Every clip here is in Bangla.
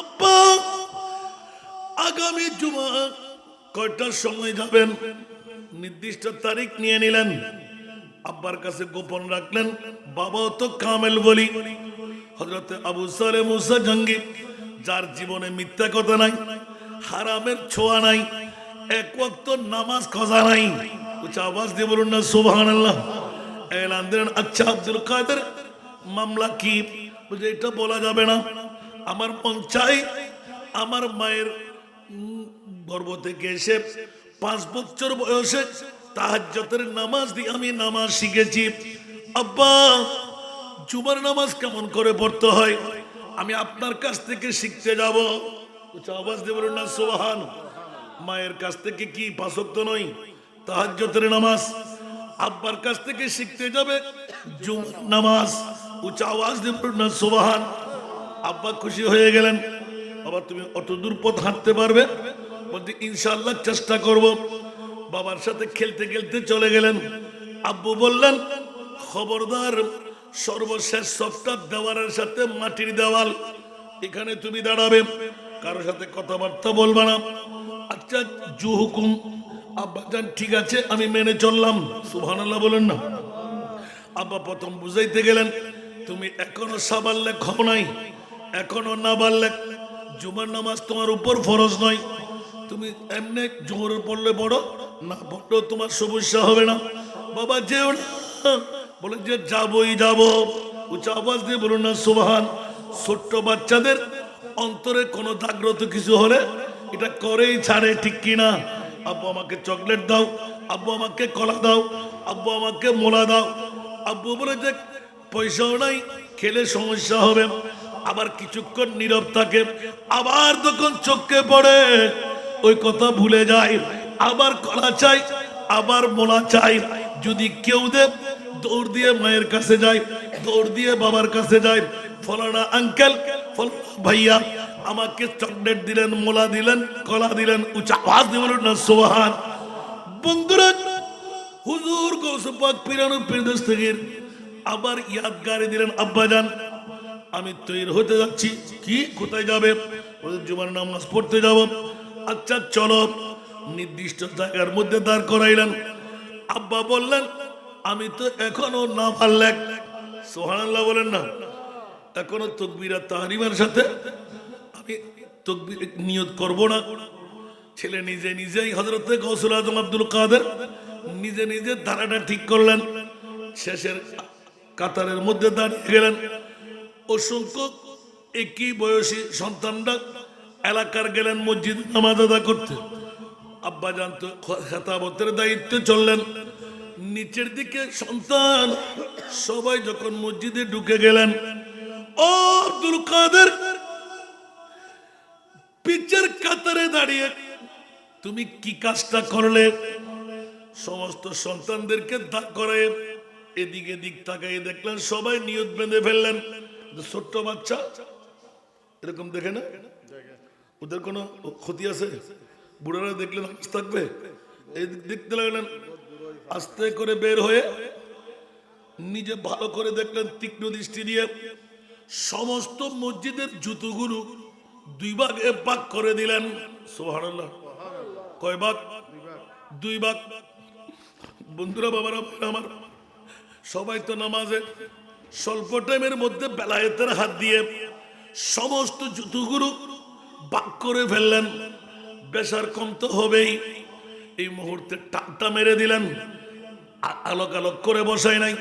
আব্বা আগামী জুমা কয়টার সময় যাবেন? নির্দিষ্ট তারিখ নিয়ে নিলেন, আব্বার কাছে গোপন রাখলেন। বাবাও তো কামেল বলি, হযরত আবু সালেহ মুসা জঙ্গি, যার জীবনে মিথ্যা কথা নাই, হারামের ছোঁয়া নাই, এক ওয়াক্ত নামাজ কাজা নাই। উচ্চ আওয়াজ দিয়ে বলুন না সুবহানাল্লাহ। এলান দিলেন, আচ্ছা আব্দুল কাদের মামলা কি? বুঝে এটা বলা যাবে না। আমার মন চাই আমার মায়ের গর্ভ থেকে এসে 5 বছর বয়সে তাহাজ্জুদের নামাজ দিয়ে আমি নামাজ শিখেছি। আব্বা জুমার নামাজ কেমন করে পড়তে হয় আমি আপনার কাছ থেকে শিখতে যাব। উচ্চ আওয়াজ দিয়ে বলুন না সুবহান। মায়ের কাছ থেকে কি 5 ওয়াক্ত নয়, তাহাজ্জুদের নামাজ আব্বার কাছ থেকে শিখতে যাবে জুমার নামাজ। উচ্চ আওয়াজ দিয়ে বলুন না সুবহান। আব্বা খুশি হয়ে গেলেন। বাবা তুমি অত দূর পথ হাঁটতে পারবে? বলতে ইনশাআল্লাহ চেষ্টা করব। বাবার সাথে খেলতে খেলতে চলে গেলেন। আব্বু বললেন, খবরদার সর্বশেষ সফটা দেওয়ালের সাথে মাটির দেওয়াল, এখানে তুমি দাঁড়াবে, কারোর সাথে কথাবার্তা বলবা না। আচ্ছা জু হুকুম। আব্বা জান ঠিক আছে আমি মেনে চললাম। সুবহানাল্লাহ বলেন না। আব্বা প্রথম বুঝাইতে গেলেন, তুমি এখনো সাবাল্লেক হও নাই, এখনো না বাল্লেক, জুমার নামাজ তোমার উপর ফরজ নয়। তুমি এমনি জোহর পড়লে পড়ো, না পড়লেও তোমার সমস্যা হবে না। বাবা যেও না, বলে যে যাবই যাব। উচ্চ আওয়াজ দিয়ে বলুন না সুবহান। ছোট্ট বাচ্চাদের অন্তরে কোনো জাগ্রত কিছু হলে এটা করেই ছাড়ে, ঠিক কিনা? আব্বু আমাকে চকলেট দাও, আব্বু আমাকে কলা দাও, আব্বু আমাকে মোলা দাও। আব্বু বলে যে পয়সাও নাই, খেলে সমস্যা হবে। আবার কিছুক্ষণ নীরব থাকে, আবার যখন চোখে পড়ে ওই কথা ভুলে যায়, আবার কলা চাই, আবার মোলা চাই। যদি কেউ দে দৌড় দিয়ে মায়ের কাছে যায়, দৌড় দিয়ে বাবার কাছে যায়, ফলানা আঙ্কেল ফলানা ভাইয়া আমাকে চকলেট দিলেন, মোলা দিলেন, কলা দিলেন। উচ্চ আওয়াজ দিয়ে বলুন না সুবহান। বন্ধুরা হুজুর গৌস পাক পীরানুর পীরদেশ থেকে আবার ইয়াদগারি দিলেন, আব্বা জান আমি তৈরি হতে যাচ্ছি। কি কোথায় যাবে? জুমার নামাজ পড়তে যাব। আচ্ছা চলো। নির্দিষ্ট জায়গার মধ্যে দাঁড় করাইলেন। আব্বা বললেন, আমি তো এখনো না পারলেক। সুবহানাল্লাহ বলেন না। এখনো তাকবীরাত তাহরিমের সাথে আমি তাকবীর নিয়ত করব না। ছেলে নিজে নিজেই হযরত গৌসুল আজম আব্দুল কাদের নিজে নিজে ধারাটা ঠিক করলেন। শেষের কাতারের মধ্যে দাঁড়িয়ে গেলেন। অসংখ্য একই বয়সী সন্তানরা এলাকার গেলেন মসজিদ নামাজ আদা করতে। আব্বা জানতো খেতাবতের দায়িত্বে চললেন। নিচের দিকে সন্তান সবাই যখন মসজিদে ঢুকে গেলেন, ও আব্দুল কাদের পিচের কাতারে দাঁড়িয়ে তুমি কি কাজটা করলে? সমস্ত সন্তানদেরকে দাঁড় করায় এদিকে দিক তাকাই দেখলেন সবাই নিয়ত বেঁধে ফেললেন। ছোট্ট বাচ্চা এরকম দেখে না, ওদের কোনো ক্ষতি আছে? বুড়ারা দেখলে নামাজ থাকবে? এই দেখতে লাগলেন। আস্তে করে বের হয়ে নিজে ভালো করে দেখলেন তীক্ষ্ণ দৃষ্টি দিয়ে, সমস্ত মসজিদের জুতোগুলো 2 ভাগে ভাগ করে দিলেন। সুবহানাল্লাহ। কয় ভাগ? 2 ভাগ। বন্ধুরা বাবারা আমার, সবাই তো নামাজে স্বল্প টাইমের মধ্যে বেলায়েতের হাত দিয়ে সমস্ত জুতোগুলো ভাগ করে ফেললেন। বেশার কম তো হবেই। এই মুহূর্তে টাকটা মেরে দিলেন, আলোক আলোক করে বসাই নাই।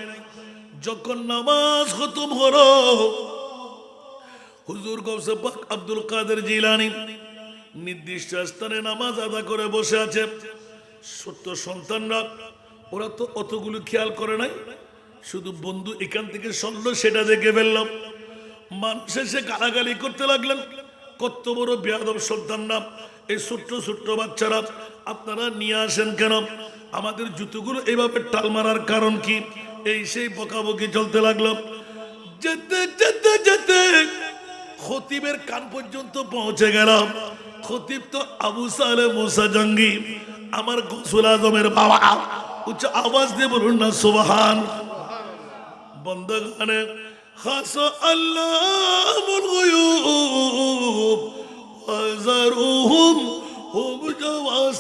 যখন নামাজ খতম হলো, হুজুর গৌসে পাক আব্দুল কাদের জিলানী নির্দিষ্ট স্থানে নামাজ আদা করে বসে আছে। ছোট্ট সন্তানরা ওরা তো অতগুলো খেয়াল করে নাই, শুধু বন্ধু এখান থেকে সরল সেটা দেখে ফেললাম। মানুষ এসে গালাগালি করতে লাগলেন, কত বড় বেয়াদব সন্তানরা, এই ছোট্ট ছোট্ট বাচ্চারা আপনারা নিয়ে আসেন কেন? আমাদের জুতোগুলো এইভাবে টাল মারার কারণ কি? এই সেই বকাবকি চলতে লাগলো। যেতে যেতে যেতে খতিবের কান পর্যন্ত পৌঁছে গেলাম। খতিব তো আবু সালেহ মুসা জঙ্গি, আমার গৌসুল আজমের বাবা। উচ্চ আওয়াজ দিয়ে বলুন না সুবহান। বন্দগানে খাস আল্লাহুল গায়ুব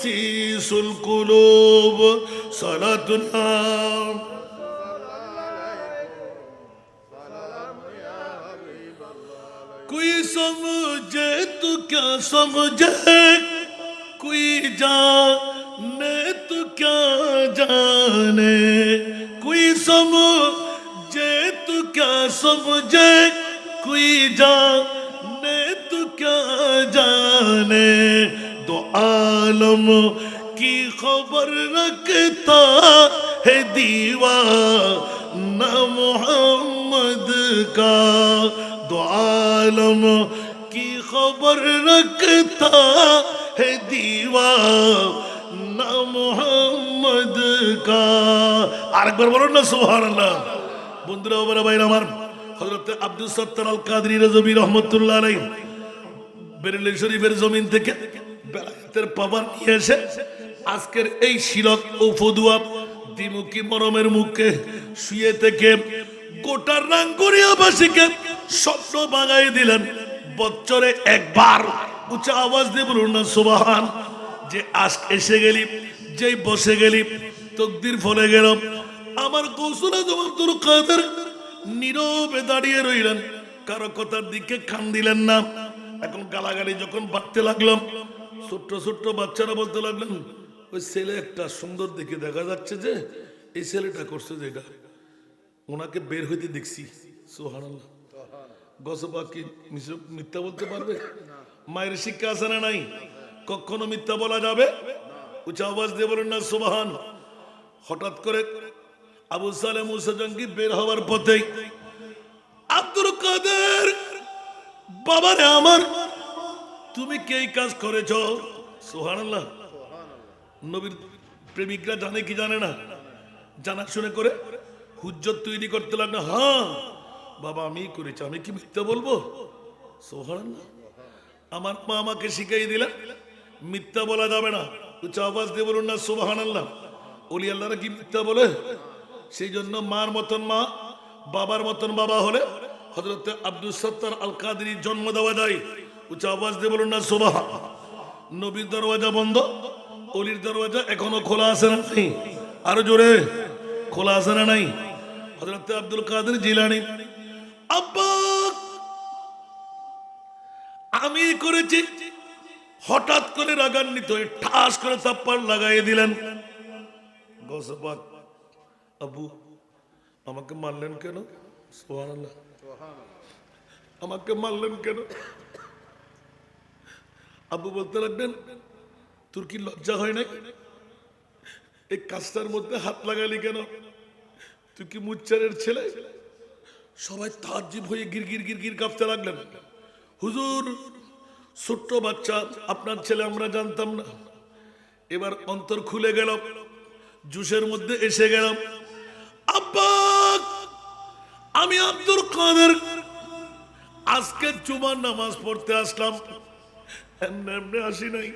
ওয়াসিসুল কুলুব সালাতুনা कोई समझे तो क्या समझे कोई जाने तो क्या जाने कोई समझे तो क्या समझे कोई जाने तो क्या जाने दो आलम की खबर रखता है दीवाना मोहम्मद का दो आलम की खबर रखता है दीवाना मोहम्मद का আরেকবার বলুন না সুবহানাল্লাহ। বন্ধুরা ও বড় ভাইরা আমার, হযরত আব্দুল সত্তার আল কাদরি রাযবি রাহমাতুল্লাহ আলাইহি বেরেলি শরীফের জমিন থেকে বেলায়েতের পাওয়ার নিয়ে এসে আজকের এই শিলক ও ফদুয়া দ্বিমুখী মরমের মুখে শুয়ে থেকে গোটা রাঙ্গুনিয়াবাসীকে স্বপ্ন ভাঙাই দিলেন। বছরে একবার উঁচা আওয়াজ দিয়ে বলুন না সুবহান। যে আজ এসে গেলি, যেই বসে গেলি, তকদির ফলে গেল। আমার গৌসুল আজম আব্দুল কাদের নীরবে দাঁড়িয়ে রইলেন, কারো কথার দিকে কান দিলেন না। এখন গালাগালি যখন বাড়তে লাগলাম, ছোট্ট ছোট্ট বাচ্চারা বলতে লাগলেন, ওই ছেলে একটা সুন্দর দেখে দেখা যাচ্ছে যে এই ছেলেটা করছে যেটা, ওনাকে বের হইতে দেখছি। সুবহানাল্লাহ। গসবা কি মিথ্যা বলতে পারবে? মায়ের শিক্ষা আছে না নাই? কখনো মিথ্যা বলা যাবে? উঁচা আওয়াজ দিয়ে বলেন না সুবহান। হঠাৎ করে আবু সালেহ মুসা জঙ্গি বের হওয়ার পথে আব্দুল কাদের, বাবারে আমার, তুমি কে কাজ করেছ? সুবহানাল্লাহ। নবীর প্রেমিকরা জানে কি জানে না, জানা শুনে করে হুজ্জত তৈরি করতে লাগলো। হ্যাঁ বাবা আমি করেছি, আমি কি মিথ্যা বলবো? সুবহানাল্লাহ। আমার মা আমাকে শিখাই দিলেন মিথ্যা বলা যাবে না। উচ্চ আওয়াজ দিয়ে বলুন না সুবহানাল্লাহ। ওলি আল্লাহরা কি মিথ্যা বলে? সেই জন্য মার মতন মা, বাবার মতন বাবা হলে হযরত আব্দুল সত্তার আল কাদরির জন্ম দেওয়া যায়। উচ্চ আওয়াজ দিয়ে বলুন না সুবহান। নবীর দরওয়াজা বন্ধ, ওলির দরওয়াজা এখনো খোলা আছে না নাই? আরো জোরে, খোলা আছে না নাই? হযরত আব্দুল কাদের জিলানী, আব্বা আমি করেছি। হঠাৎ করে রাগান্বিত হয়ে ঠাস করে থাপ্পড় লাগাই দিলেন। গসবাক, আব্বু আমাকে মারলেন কেন? সুবহানাল্লাহ। আমাকে মারলেন কেন? আব্বু বলতে লাগলেন, তোর কি লজ্জা হয় নাই? এই কাজটার মধ্যে হাত লাগালি কেন? তুই কি মুচ্চারের ছেলে? সবাই তাজ্জব হয়ে গিরগির গিরগির কাঁপতে লাগলেন। হুজুর ছোট্ট বাচ্চা, আপনার ছেলে আমরা জানতাম না। এবার অন্তর খুলে গেল, জুসের মধ্যে এসে গেলাম। আব্বা আমি আব্দুল কাদের আজকে জুমার নামাজ পড়তে আসলাম, এমনি আসি নাই।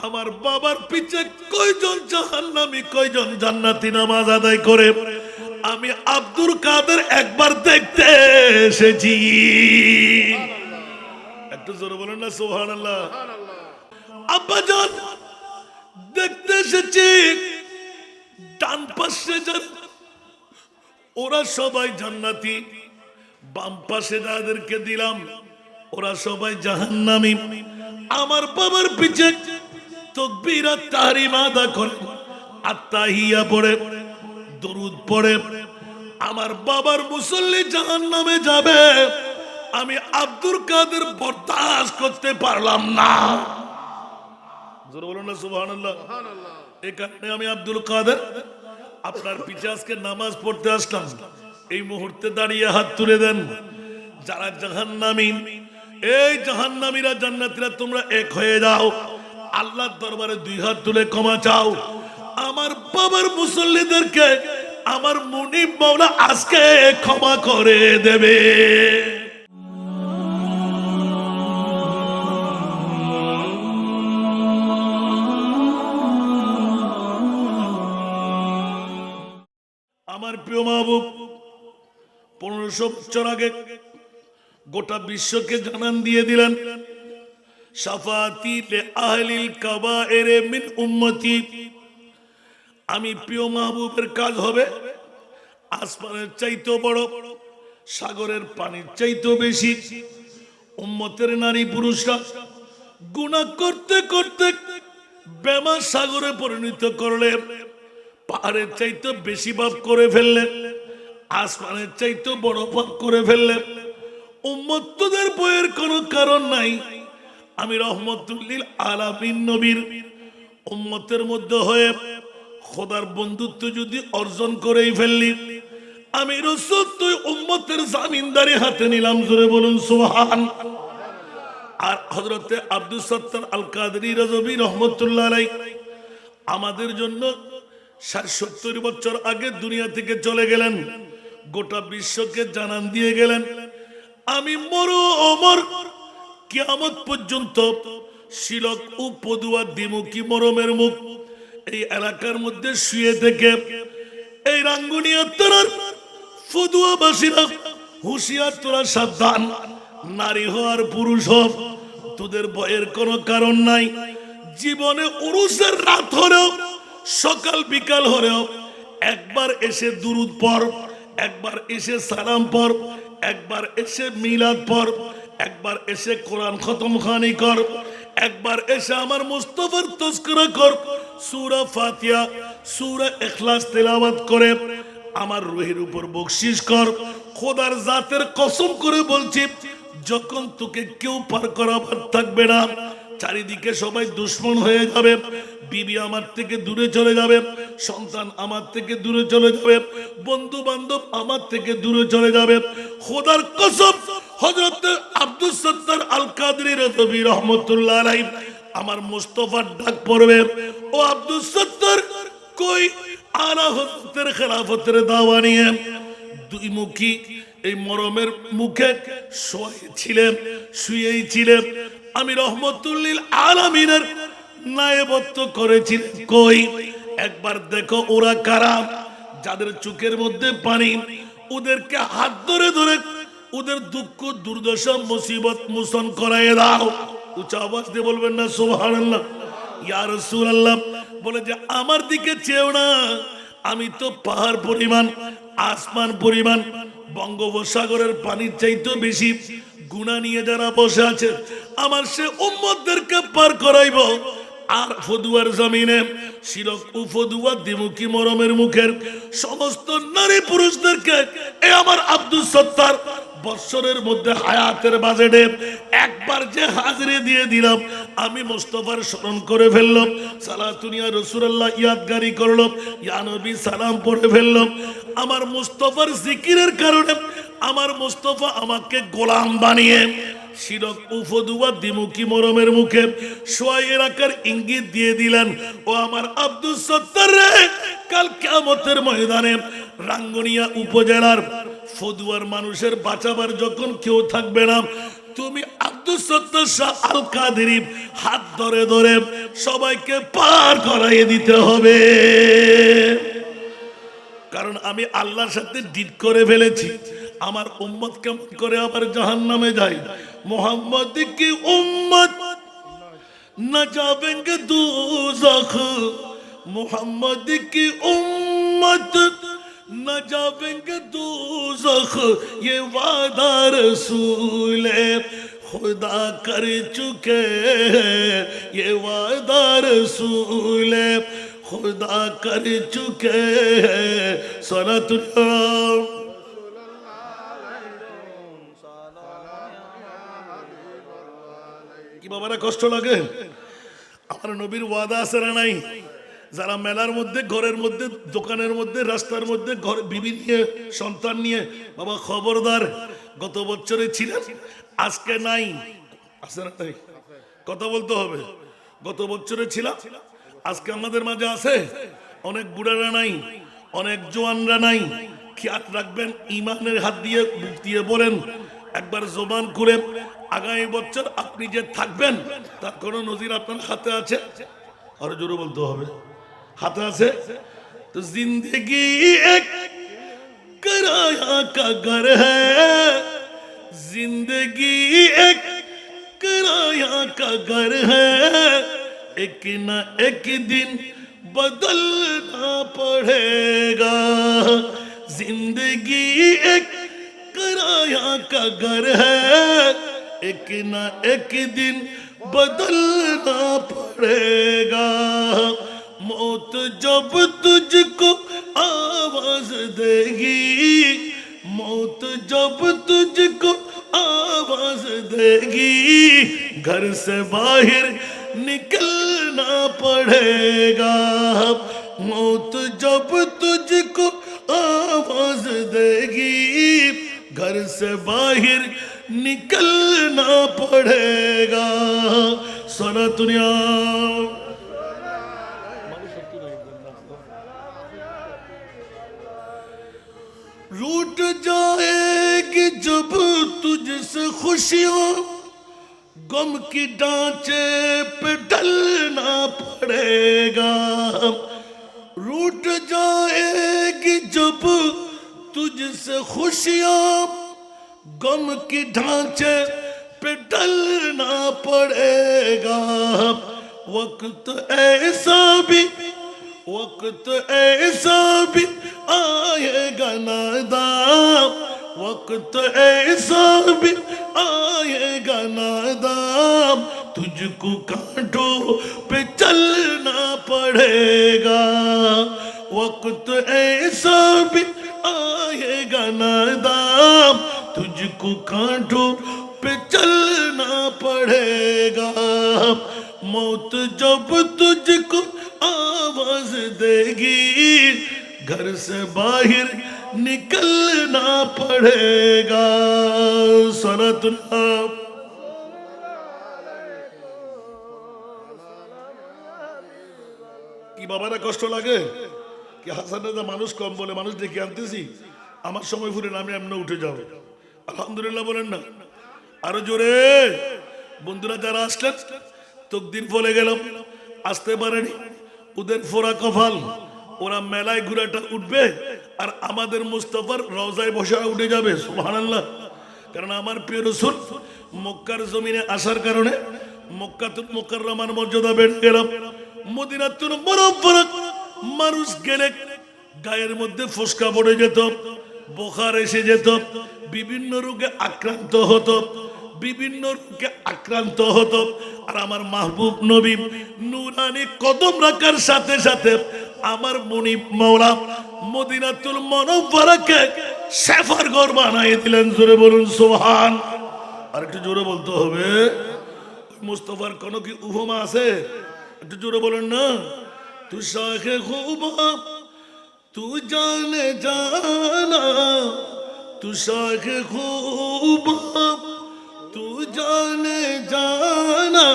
আমার বাবার পিছে কয়জন জাহান্নামী কয়জন জান্নাতি নামাজ আদায় করে আমি আব্দুল কাদের একবার দেখতে এসেছি। একটু জোরে বলেন না সুবহানাল্লাহ। আব্বা জান দেখতে এসেছি, ডান পাশে যান ওরা সবাই জান্নাতি, বাম পাশে যাদেরকে দিলাম ওরা সবাই জাহান্নামী। আমার বাবার পিছে তাকবীরাত তাহরিম আদা করে, আত্তাহিয়া পড়ে, দরুদ পড়ে আমার বাবার মুসল্লি জাহান্নামে যাবে, আমি আব্দুল কাদের বরদাস্ত করতে পারলাম না। জোরে বলুন না সুবহানাল্লাহ। এই কারণে আমি আব্দুল কাদের আপনার পিছে আজকে নামাজ পড়তে আসলাম। এই মুহূর্তে দাঁড়িয়ে হাত তুলে দেন যারা জাহান্নামী, এই জাহান্নামীরা জান্নাতীরা তোমরা এক হয়ে যাও, আল্লাহর দরবারে দুই হাত তুলে ক্ষমা চাও। আমার বাবার মুসল্লিদেরকে আমার মুনিব মাওলা আজকে ক্ষমা করে দেবে। আমার প্রিয় মাহবুব 1500 বছর আগে গোটা বিশ্বকে জানান দিয়ে দিলেন শাফাতি লি আহলিল কাবায়ের মিন উম্মতি, আমি প্রিয় মাহবুবের কাজ হবে আসমানের চাইতেও বড়, সাগরের পানির চাইতেও বেশি। উম্মতের নারী পুরুষরা গুনাহ করতে করতে বেমা সাগরে পরিণত করলে, পাহাড়ের চাইতে বেশি পাপ করে ফেললে, আসমানের চাইতে বড় পাপ করে ফেললে, উম্মতদের বইয়ের কোনো কারণ নাই। আমি রহমতুল লিল আলামিন নবীর উম্মতের মধ্যে হয়ে খোদার বন্ধুত্ব যদি অর্জন করেই ফেললি, আমি রাসূল তুই উম্মতের জামিনদারি হাতে নিলাম, জোরে বলুন সুবহান। আর হযরতে আব্দুস সত্তার আল কাদরি রাজবি রহমতুল্লাহ আলাইহি আমাদের জন্য ৬০-৭০ বছর আগে দুনিয়া থেকে চলে গেলেন, গোটা বিশ্বকে জানান দিয়ে গেলেন, আমি মরু অমর কিয়ামত পর্যন্ত শিলক ও পদুয়া দ্বিমুখী মরমের মুখ এই এলাকার মধ্যে শুয়ে থেকে এই রাঙ্গুনিয়া তোরার ফদুয়াবাসীরা হুঁশিয়ার, তোরা সাবধান, নারী হওয়ার পুরুষ হও, তোদের ভয়ের কোনো কারণ নাই। জীবনে উরুসের রাত হলেও, সকাল বিকাল হলেও একবার এসে দুরুদ পড়, একবার এসে সালাম পড়, একবার এসে মিলাদ পড়, একবার এসে কোরআন খতম খানি কর, একবার এসে আমার মুস্তাফার তজকিরা কর, সূরা ফাতিহা সূরা ইখলাস তেলাওয়াত করে আমার রুহের উপর বকশিশ কর। খোদার জাতের কসম করে বলছি, যখন তোকে কেউ পার করাবার থাকবে না, চারিদিকে সবাই দুশ্মন হয়ে যাবে, বিবি আমার থেকে দূরে চলে যাবে, সন্তান আমার থেকে দূরে চলে যাবে, বন্ধু বান্ধব আমার থেকে দূরে চলে যাবে, খোদার কসম হযরত আব্দুস সত্তার আল কাদরি রাযবি রহমাতুল্লাহ আলাইহি আমার মুস্তাফার ডাক পড়বে, ও আব্দুস সত্তার কই আলা হযরতের খেলাফতের দাওয়া নিয়ে দুই মুখী এই মরমের মুখে শুয়েই ছিলেন, আমি রহমতুল লিল আলামিনের নায়েবত্ব করেছিলেন। কই একবার দেখো ওরা কারা, যাদের চোখের মধ্যে পানি, ওদেরকে হাত ধরে ধরে ওদের দুঃখ দুর্দশা মুসিবত মোচন করায় দাও। উচ্চ আওয়াজ দিয়ে বলবেন না সুবহানাল্লাহ। ইয়া রাসূলুল্লাহ বলে যে আমার দিকে চেয়েও না, আমি তো পাহাড় পরিমাণ, আসমান পরিমাণ, বঙ্গোপসাগরের পানির চাইতে বেশি গুনাহ নিয়ে যারা বসে আছে, আমার সে উম্মতদেরকে পার করাইব। আর ফদুয়ার জমিনে শিলক ও ফদুয়া দ্বিমুখী মরমের মুখের সমস্ত নারী পুরুষদেরকে এ আমার আব্দুস সত্তার বৎসরের মধ্যে হায়াতের বাজেটে একবার যে হাজিরি দিয়ে দিলাম, আমি মুস্তাফার স্মরণ করে ফেললাম, সালাতুনিয়া রাসূলুল্লাহ ইয়াদগারি করলাম, ইয়া নবী সালাম পড়ে ফেললাম। আমার মুস্তাফার জিকিরের কারণে আমার মুস্তাফা আমাকে গোলাম বানিয়ে শিরক উফদুয়া দ্বিমুখী মরমের মুখে সোয়াই রাখার ইঙ্গিত দিয়ে দিলেন, ও আমার আব্দুস সত্তার রে, কাল কিয়ামতের ময়দানে রাঙ্গুনিয়া উপজেলার ফদুয়ার মানুষের বাঁচাবার যখন কেউ থাকবে না, তুমি আব্দুস সত্তার শাহ আল কাদরি হাত ধরে ধরে সবাইকে পার করাইয়ে দিতে হবে। কারণ আমি আল্লাহর সাথে ডিল করে ফেলেছি, আমার উম্মত কেমন করে আবার জাহান্নামে যায়। मोहम्मद की उम्मत न जावेंगे दोज़ख, मोहम्मद की उम्मत न जावेंगे दोज़ख, ये वादा रसूल खुदा कर चुके हैं, ये वादा रसूल खुदा कर चुके हैं। सनतुल्लाह কি বাবারা কষ্ট লাগে? আমার নবীর ওয়াদা আছে না নাই? যারা মেলার মধ্যে, ঘরের মধ্যে, দোকানের মধ্যে, রাস্তার মধ্যে ঘর বিবি নিয়ে, সন্তান নিয়ে, বাবা খবরদার, গত বছরে ছিলেন, আজকে নাই, আছে না নাই? কথা বলতে হবে। গত বছরে ছিলাম, আজকে আমাদের মাঝে আছে। অনেক বুড়ারা নাই, অনেক জোয়ানরা নাই। খেয়াল রাখবেন, ইমানের হাত দিয়ে বুক দিয়ে বলেন, একবার জবান করে আগামী বছর আপনি যে থাকবেন তার কোন নজির আপনার হাতে আছে? আরো জোরে বলতে হবে, হাতে আছে তো। জিন্দগি এক কিরায়া কা ঘর হ্যায়, জিন্দগি এক किराया का घर है, एक न एक दिन बदलना पड़ेगा। जिंदगी एक किराया का घर है, एक न एक दिन बदलना पड़ेगा। मौत जब तुझको आवाज देगी, मौत जब तुझको आवाज देगी, घर से बाहर निकलना पड़ेगा। मौत जब तुझको आवाज देगी, घर से बाहर निकलना पड़ेगा। सारा दुनिया रूठ जाएगी जब तुझसे खुशियों, गम की ढांचे पे ढलना पड़ेगा। रूठ जाएगी जब तुझसे खुशियां, गम की ढांचे पे ढलना पड़ेगा। वक्त ऐसा भी, वक्त ऐसा भी आएगा नादाम, वक्त ऐसा भी आएगा नादाम, तुझको कांटों पे चलना पड़ेगा। वक्त ऐसा भी आएगा नादाम, तुझको कांटों पे चलना पड़ेगा। मौत जब तुझको आवाज देगी, घर से बाहर निकलना पड़ेगा। सनतुल्लाह কি বাবারা কষ্ট লাগে কি? হাসানের মানুষ কম বলে মানুষ ডেকে আনতেছি, আমার সময় ফুরে নামে এমনি উঠে যাও। আলহামদুলিল্লাহ বলেন না? আরো জোরে। বন্ধুরা যারা আসলেন তকদির বলে গেলাম, আসতে পারেনি, ওদের ফোরা কপাল, ওরা মেলায় ঘুরাটা উঠবে আর আমাদের মুস্তাফার রওজায় বসা উঠে যাবে। সুবহানাল্লাহ। কারণ আমার প্রিয় রাসূল মক্কার জমিনে আসার কারণে মক্কাতুল মুকাররমার মর্যাদা বেড়ে গেল। মদিনাতুল মুনাওয়ারা মানুষ গেলে গায়ের মধ্যে ফোসকা পড়ে যেত, বোখার এসে যেত, বিভিন্ন রোগে আক্রান্ত হতো, বিভিন্ন রোগে আক্রান্ত হতো। আর আমার মাহবুব নবী নূরানি কদম রাখার সাথে সাথে আমার মুনিব মাওলা মদিনাতুল মুনাওয়ারাকে শেফার ঘর বানিয়ে দিলেন। জোরে বলুন সুবহান। আর একটু জোরে বলতে হবে। মুস্তাফার কোন কি উপমা আছে? একটু জোরে বলেন না। তু শাখে খুবা তু জানে জানা, তু শাখে খুবা তু জানে জানা,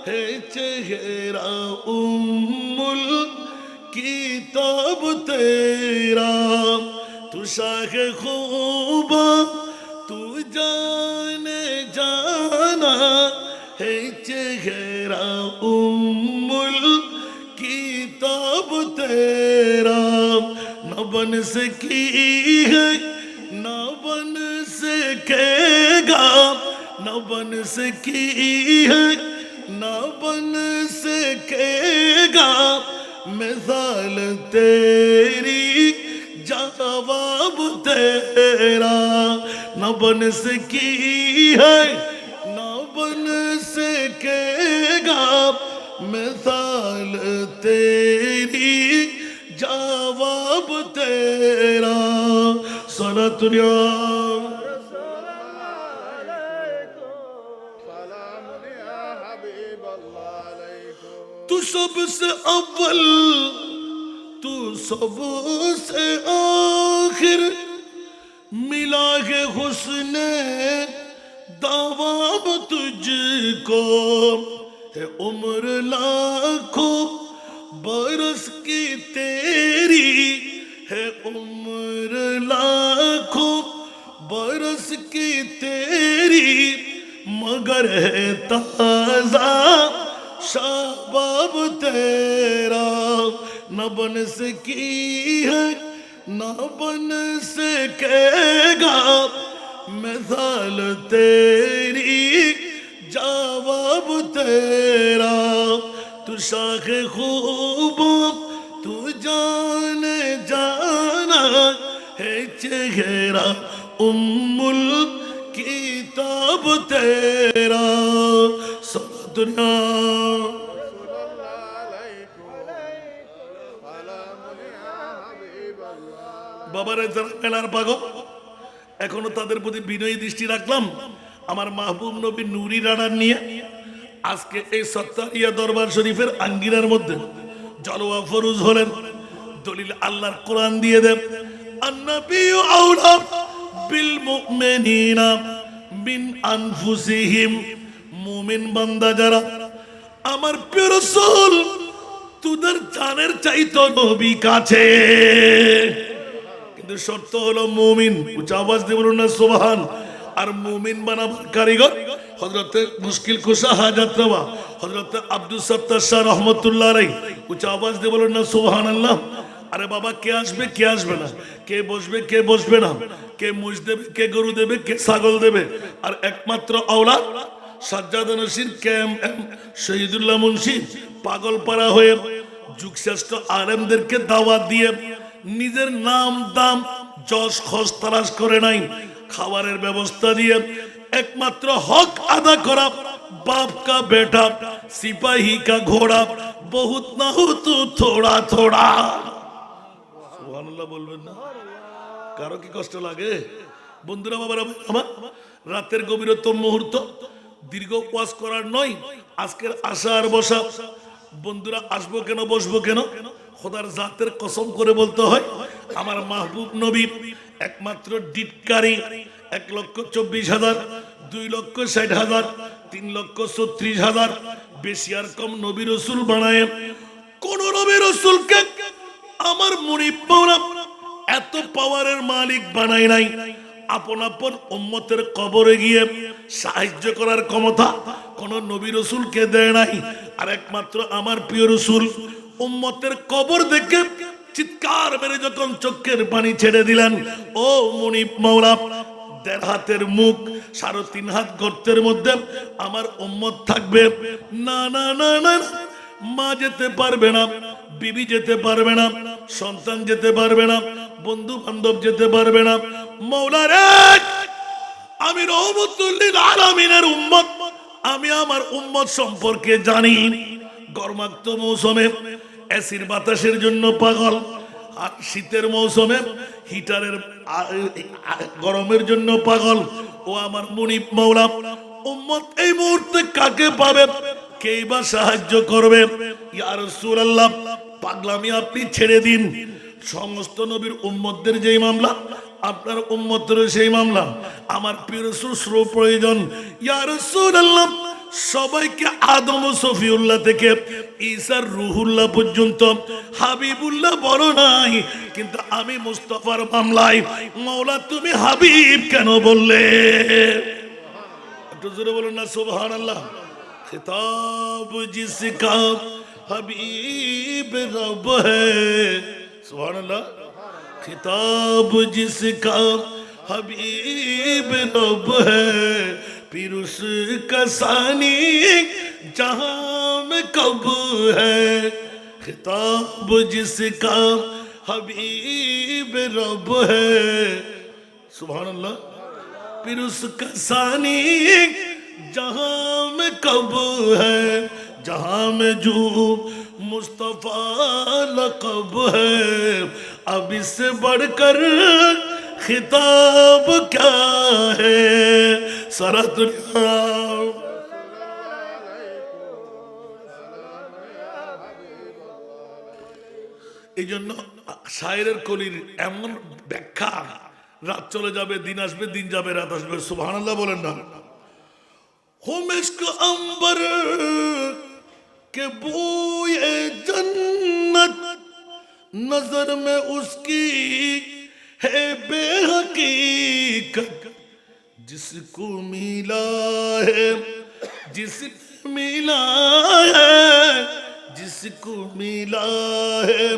হে চেহারা উম্মুল কিতাব তেরা। তু শাখে খুবা তু জানে জানা, হে চেহারা উম্মুল किताब तेरा। न बन सकी है न बन सकेगा, न बन सकी है न बन सकेगा, मिसाल तेरी जवाब तेरा। न बन सकी है न बन सकेगा, मिसाल तेरी जवाब तेरा। सनतुनिया तू सबसे अव्वल, तू सबसे आखिर, मिला है हुस्ने दावाब तुझको। है उम्र लाखों बरस की तेरी, है उम्र लाखों बरस की तेरी, मगर है ताजा शाबाब तेरा। न बन सकी है न बन सकेगा, मिसाल तेरी जा तेरा तू शाखे खूब तू जाने जाना है चेहरा उम्मुल किताब तेरा सारा दुनिया বাবারে যারা মেলার পাগল এখনো তাদের প্রতি বিনয়ী দৃষ্টি রাখলাম আমার মাহবুব নবী নুরি রানার নিয়ে আজকে এই সত্তারিয়া দরবার শরীফের আঙ্গিনার মধ্যে জলওয়া ফরুজ হলেন দলিল আল্লাহর কোরআন দিয়ে দেন আন্নাবিয়্যু আউলা বিল মুমিনিনা মিন আনফুসিহিম মুমিন বান্দা যারা আমার প্রিয় রাসূল তোদের জানের চাইতো নবী কাছে কিন্তু শর্ত হলো মুমিন উচ্চ আওয়াজ দিয়ে বলুন না সুবহান আর মুমিন বানাবার কারিগর হযরত মুশকিল কুশা হাজাত রওয়া হযরত আব্দুল সত্তার শাহ রহমাতুল্লাহ আলাইহি উচ্চ আওয়াজ দিয়ে বলুন না সুবহানাল্লাহ আরে বাবা কে আসবে কে আসবে না কে বসবে না কে মুজ দেবে কে গরু দেবে কে ছাগল দেবে আর একমাত্র আওলাদ সাজ্জাদ নসির কেএম শহীদুল্লাহ মুন্সি পাগল পাড়া হয়ে যুগশ্রেষ্ঠ আলেমদেরকে দাওয়াত দিয়ে নিজের নাম দাম যশ খস তালাশ করে নাই খাবারের ব্যবস্থা দিয়ে একমাত্র হক আদা করা বাপ কা বেটা সিপাহী কা ঘোড়া বহুত না হো তো থোড়া থোড়া সুবহানাল্লাহ বলবেন না কারো কি কষ্ট লাগে বন্ধুরা বাবারা আমার রাতের গভীরতম মুহূর্ত দীর্ঘ ওয়াজ করার নয় আজকের আশা আর বসা বন্ধুরা আসবো কেন বসবো কেন খোদার জাতের কসম করে বলতে হয় আমার মাহবুব নবী একমাত্র ডিটকারী 1,24,000 2,60,000 3,36,000 বেশি আর কম নবী রাসূল বানায় কোন নবী রাসূলকে আমার মুনিব মাওলা এত পাওয়ারের মালিক বানায় নাই আপন আপন উম্মতের কবরে গিয়ে সাহায্য করার ক্ষমতা কোন নবী রাসূলকে দেয় নাই আর একমাত্র আমার প্রিয় রাসূল উম্মতের কবর দেখে চিৎকার মেরে যখন চোখের পানি ছেড়ে দিলেন ও মুনিব মাওলা 1.5 হাতের মুখ 3.5 হাত গর্তের মধ্যে আমার উম্মত থাকবে না না না না মা যেতে পারবে না বিবি যেতে পারবে না সন্তান যেতে পারবে না বন্ধু বান্ধব যেতে পারবে না মাওলা রে আমি রহমতুল লিল আলামিনের উম্মত আমি আমার উম্মত সম্পর্কে জানি গরমাক্ত মৌসুমে এসির বাতাসের জন্য পাগল আর শীতের মৌসুমে হিটারের গরমের জন্য পাগল ও আমার মুনিব মাওলা উম্মত এই মুহূর্তে কাকে পাবে কেই বা সাহায্য করবে ইয়া রাসূলুল্লাহ পাগলামি আপনি ছেড়ে দিন সমস্ত নবীর উম্মতদের যেই মামলা আপনার উম্মতের সেই মামলা আমার প্রিয় রাসূল শ্রো প্রয়োজন ইয়া রাসূলুল্লাহ সবাইকে আদম ও সফিউল্লাহ থেকে ঈসার রুহুল্লাহ পর্যন্ত হাবিবুল্লাহ বলো নাই কিন্তু আমি মুস্তাফার মামলায় মাওলা তুমি হাবিব কেন বললে একটু জোরে বলুন না সুবহানাল্লাহ खिताब जिसका हबीब रब है सुभान अल्लाह खिताब जिसका हबीब रब है फिर उसका सानी जहां में कब है खिताब जिसका हबीब रब है सुभान अल्लाह फिर उसका सानी जहां में कब है जहां में जो मुस्तफा लक़ब है अब इससे बढ़कर खिताब क्या है सारा दुनिया এই জন্য শায়েরের কলির এমন ব্যাখ্যা রাত চলে যাবে দিন আসবে দিন যাবে রাত আসবে সুবহানাল্লাহ বলেন না हम इश्क अंबर के बूए जन्नत नजर में उसकी है बेहकीकत जिसको मिला है जिसने मिला है जिसको मिला है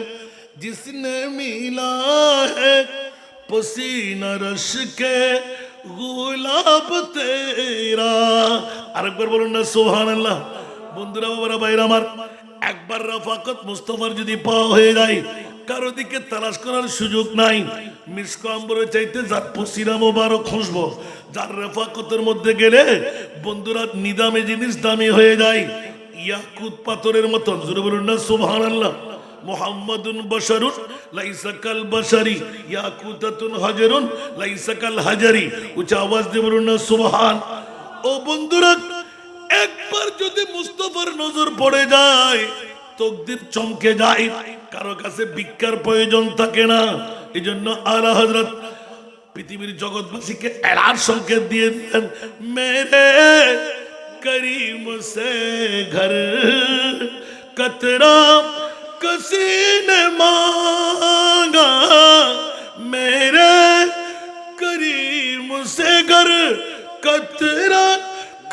जिसने मिला है पसीना रश के गुलाब তেরা। আরেকবার বলুন না সুবহানাল্লাহ। বন্ধুরা বাবারা ভাইরা আমার, একবার রাফাকত মুস্তাফার যদি পাওয়া হয়ে যায়, কারো দিকে তালাশ করার সুযোগ নাই। মিশক আম্বরের চাইতে যার পসিনা মোবারক খুশবো, যার রেফাকতের মধ্যে গেলে বন্ধুরা নিদামে জিনিস দামি হয়ে যায়, ইয়াকুত পাথরের মতন। জোরে বলুন না সুবহানাল্লাহ। মুহাম্মাদুন বাশারুন লাইসা কাল বাশারি, ইয়াকুতাতুন হাজারুন লাইসা কাল হাজারি। উচ্চ আওয়াজ দিয়ে বলুন না সুবহান। ও বন্ধুরা, একবার যদি মুস্তাফার নজর পড়ে যায়, তকদির চমকে যায়, কারো কাছে ভিক্ষার প্রয়োজন থাকে না। এই জন্য আলা হযরত পৃথিবীর জগৎবাসীকে এলার সংকেত দিয়ে দিলেন, মেরে করিম সে ঘর কতরা किसी ने मांगा, मेरे करीम से घर कतरा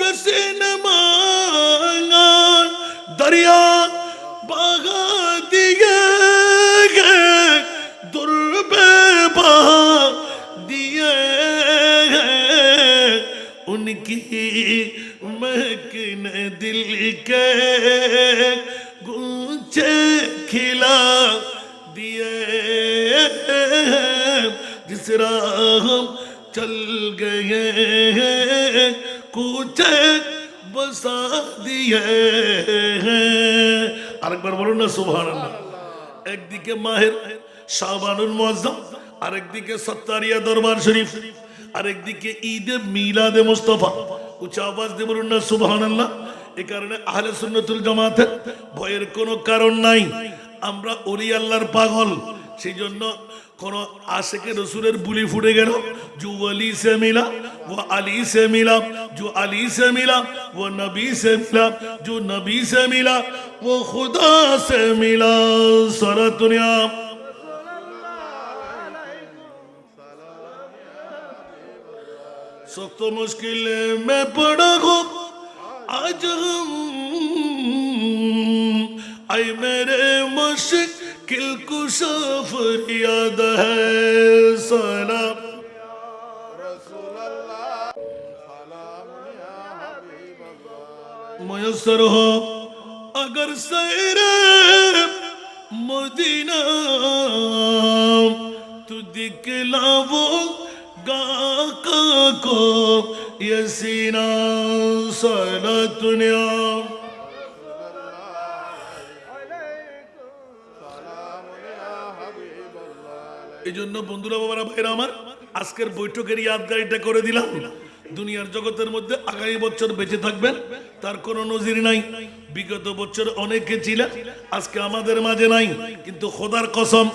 किसी ने मांगा, दरिया बहा दिए गए, दुर्बे बहा दिए गए, उनकी महकने दिल के गुंचे खिला दिए, जिस राह चल गए कुछ बसा दिए। আরেকবার বলুন না সুবহানাল্লাহ। একদিকে মাহের শাবানুল মুআজ্জম, আরেকদিকে সত্তারিয়া দরবার শরীফ, আরেকদিকে ঈদে মিলাদে মুস্তাফা। উচ্চ আওয়াজ দিয়ে বলুন না সুবহানাল্লাহ। এই কারণে আহলে সুন্নাতুল জামাতের ভয়ের কোনো কারণ নাই। আমরা ওলি আল্লাহর পাগল, সেই জন্য কোন আশিকে রসুলের বুলি ফুটে গেল, जो वली से मिला वो अली से मिला, जो अली से मिला वो नबी से मिला, जो नबी से मिला वो खुदा से मिला। सारा दुनिया सख्त मुश्किल में पड़ा हो आज हम, आए मेरे मुश्किल कुशा फरियाद है, सलाम मुयस्सर हो अगर सैरे मदीना, तू दिखलावो गाका को ये सीना, सारा दुनिया। এই জন্য বন্ধুরা বাবারা ভাইরা আমার, আজকের বৈঠকের ইয়াদগারিটা করে দিলাম। দুনিয়ার জগতের মধ্যে আগামী বছর বেঁচে থাকবেন তার কোনো নজির নাই। বিগত বছর অনেকে ছিলেন, আজকে আমাদের মাঝে নাই, কিন্তু খোদার কসম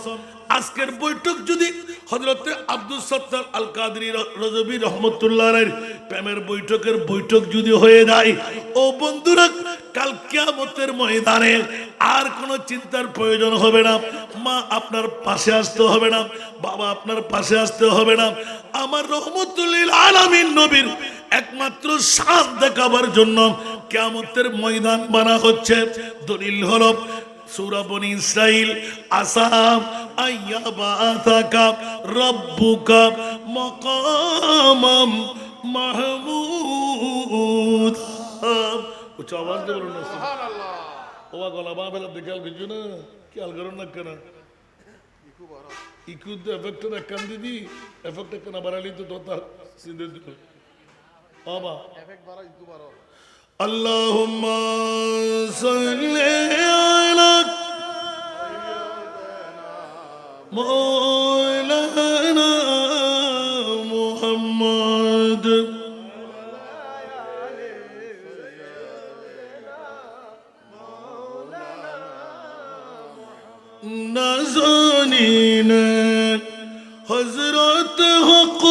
আজকের বৈঠক যদি হযরতে আব্দুল সত্তার আল কাদরি রজবী রহমতুল্লাহ আলাইহির প্রেমের বৈঠকের বৈঠক যদি হয়ে যায়, ও বন্ধুরা, কাল কিয়ামতের ময়দানে আর কোনো চিন্তার প্রয়োজন হবে না। মা আপনার পাশে আসতে হবে না, বাবা আপনার পাশে আসতে হবে না। আমার রহমতুল লিল আলামিন নবীর একমাত্র শান দেখাবার জন্য কিয়ামতের ময়দান বানা হচ্ছে। দলিল হলো সূরা বনী ইসরাইল, আসাম আইয়াবাতাকা রাব্বুকা মাকামাম মাহমুদ। উচ্চ আওয়াজ দিয়ে বলুন না সুবহানাল্লাহ। ওয়া গলা বাবেলা দেখাল কিছু না খেয়াল করুন না কেন ইকু দে এফেক্ট না কান দিদি এফেক্ট কেন বাড়ালি তো তোতা সিন্ধে দিল বাবা এফেক্ট বাড়া ইকু বাড়া। আল্লাহুম্মা সাল্লি আলা মাওলানা মুহাম্মদ। नाज़नीन हज़रत हक़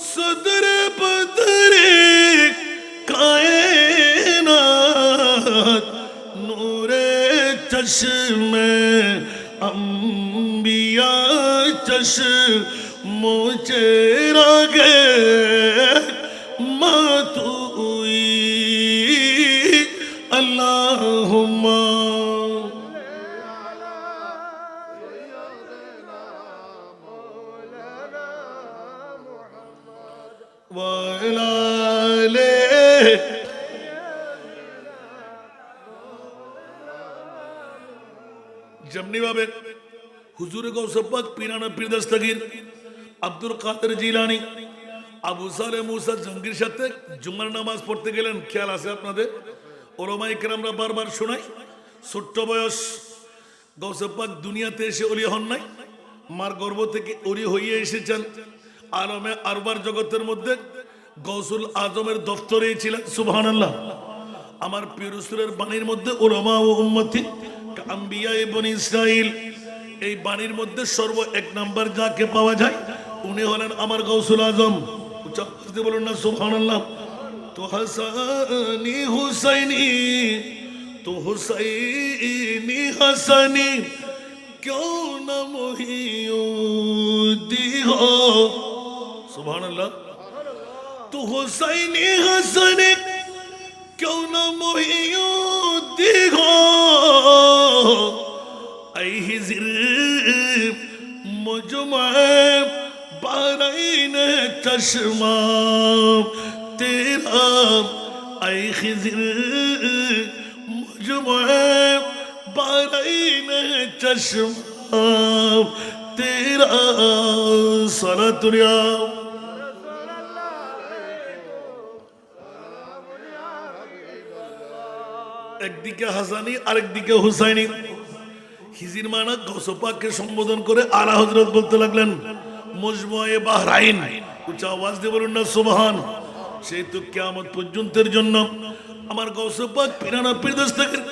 सदर बदरे कायनात, नूरे चश्मे अंबिया चश्मो चेरा गे मातुई। अल्लाहुम्मा وإلى যেমনি ভাবে হুজুরে গৌসে পাক পীরানা পীর দস্তগীর আব্দুল কাদের জিলানী আবু সালে মুসা জঙ্গির সাথে জুমার নামাজ পড়তে গেলেন। খেয়াল আছে আপনাদের? ওলামায়ে কেরামরা বারবার শোনায়, ছোট্ট বয়স গৌসে পাক দুনিয়াতে এসে ওলি হন নাই, মার গর্ভ থেকে ওলি হইয়ে এসেছেন। আলমে আরবার জগতের মধ্যে গৌসুল আজমের দফতরেই ছিলেন। সুবহানাল্লাহ। আমার প্রিয় রাসূলের বাণীর মধ্যে উলামা ও উম্মতি আম্বিয়া বনি ইসরাইল, এই বাণীর মধ্যে সর্ব এক নাম্বার যাকে পাওয়া যায় উনি হলেন আমার গৌসুল আজম। উচ্চারণ বলুন না সুবহানাল্লাহ। তো হাসানি হুসাইনি, তো হুসাইনি হাসানি क्यों न मोहिउद्दी हो। सुभानअल्लाह। तू हुसैनी हसन क्यों न मोहिउद्दी हो। ऐ हिज़्र मुझमे बारैन चश्मा तेरा। ऐ हिज़्र मुझमे बारैन चश्मा तेरा। सलातुल्ला একদিকে হাসানি আরেকদিকে হুসাইনি। হিজির মানা গৌসে পাককে সম্বোধন করে আলা হযরত বলতে লাগলেন মুজমায়ে বাহরাইন। উচ্চ আওয়াজ দিয়ে বলুন না সুবহান। সেই তো কিয়ামত পর্যন্তের জন্য আমার গৌসে পাক পীরানা পীর দস্তগীর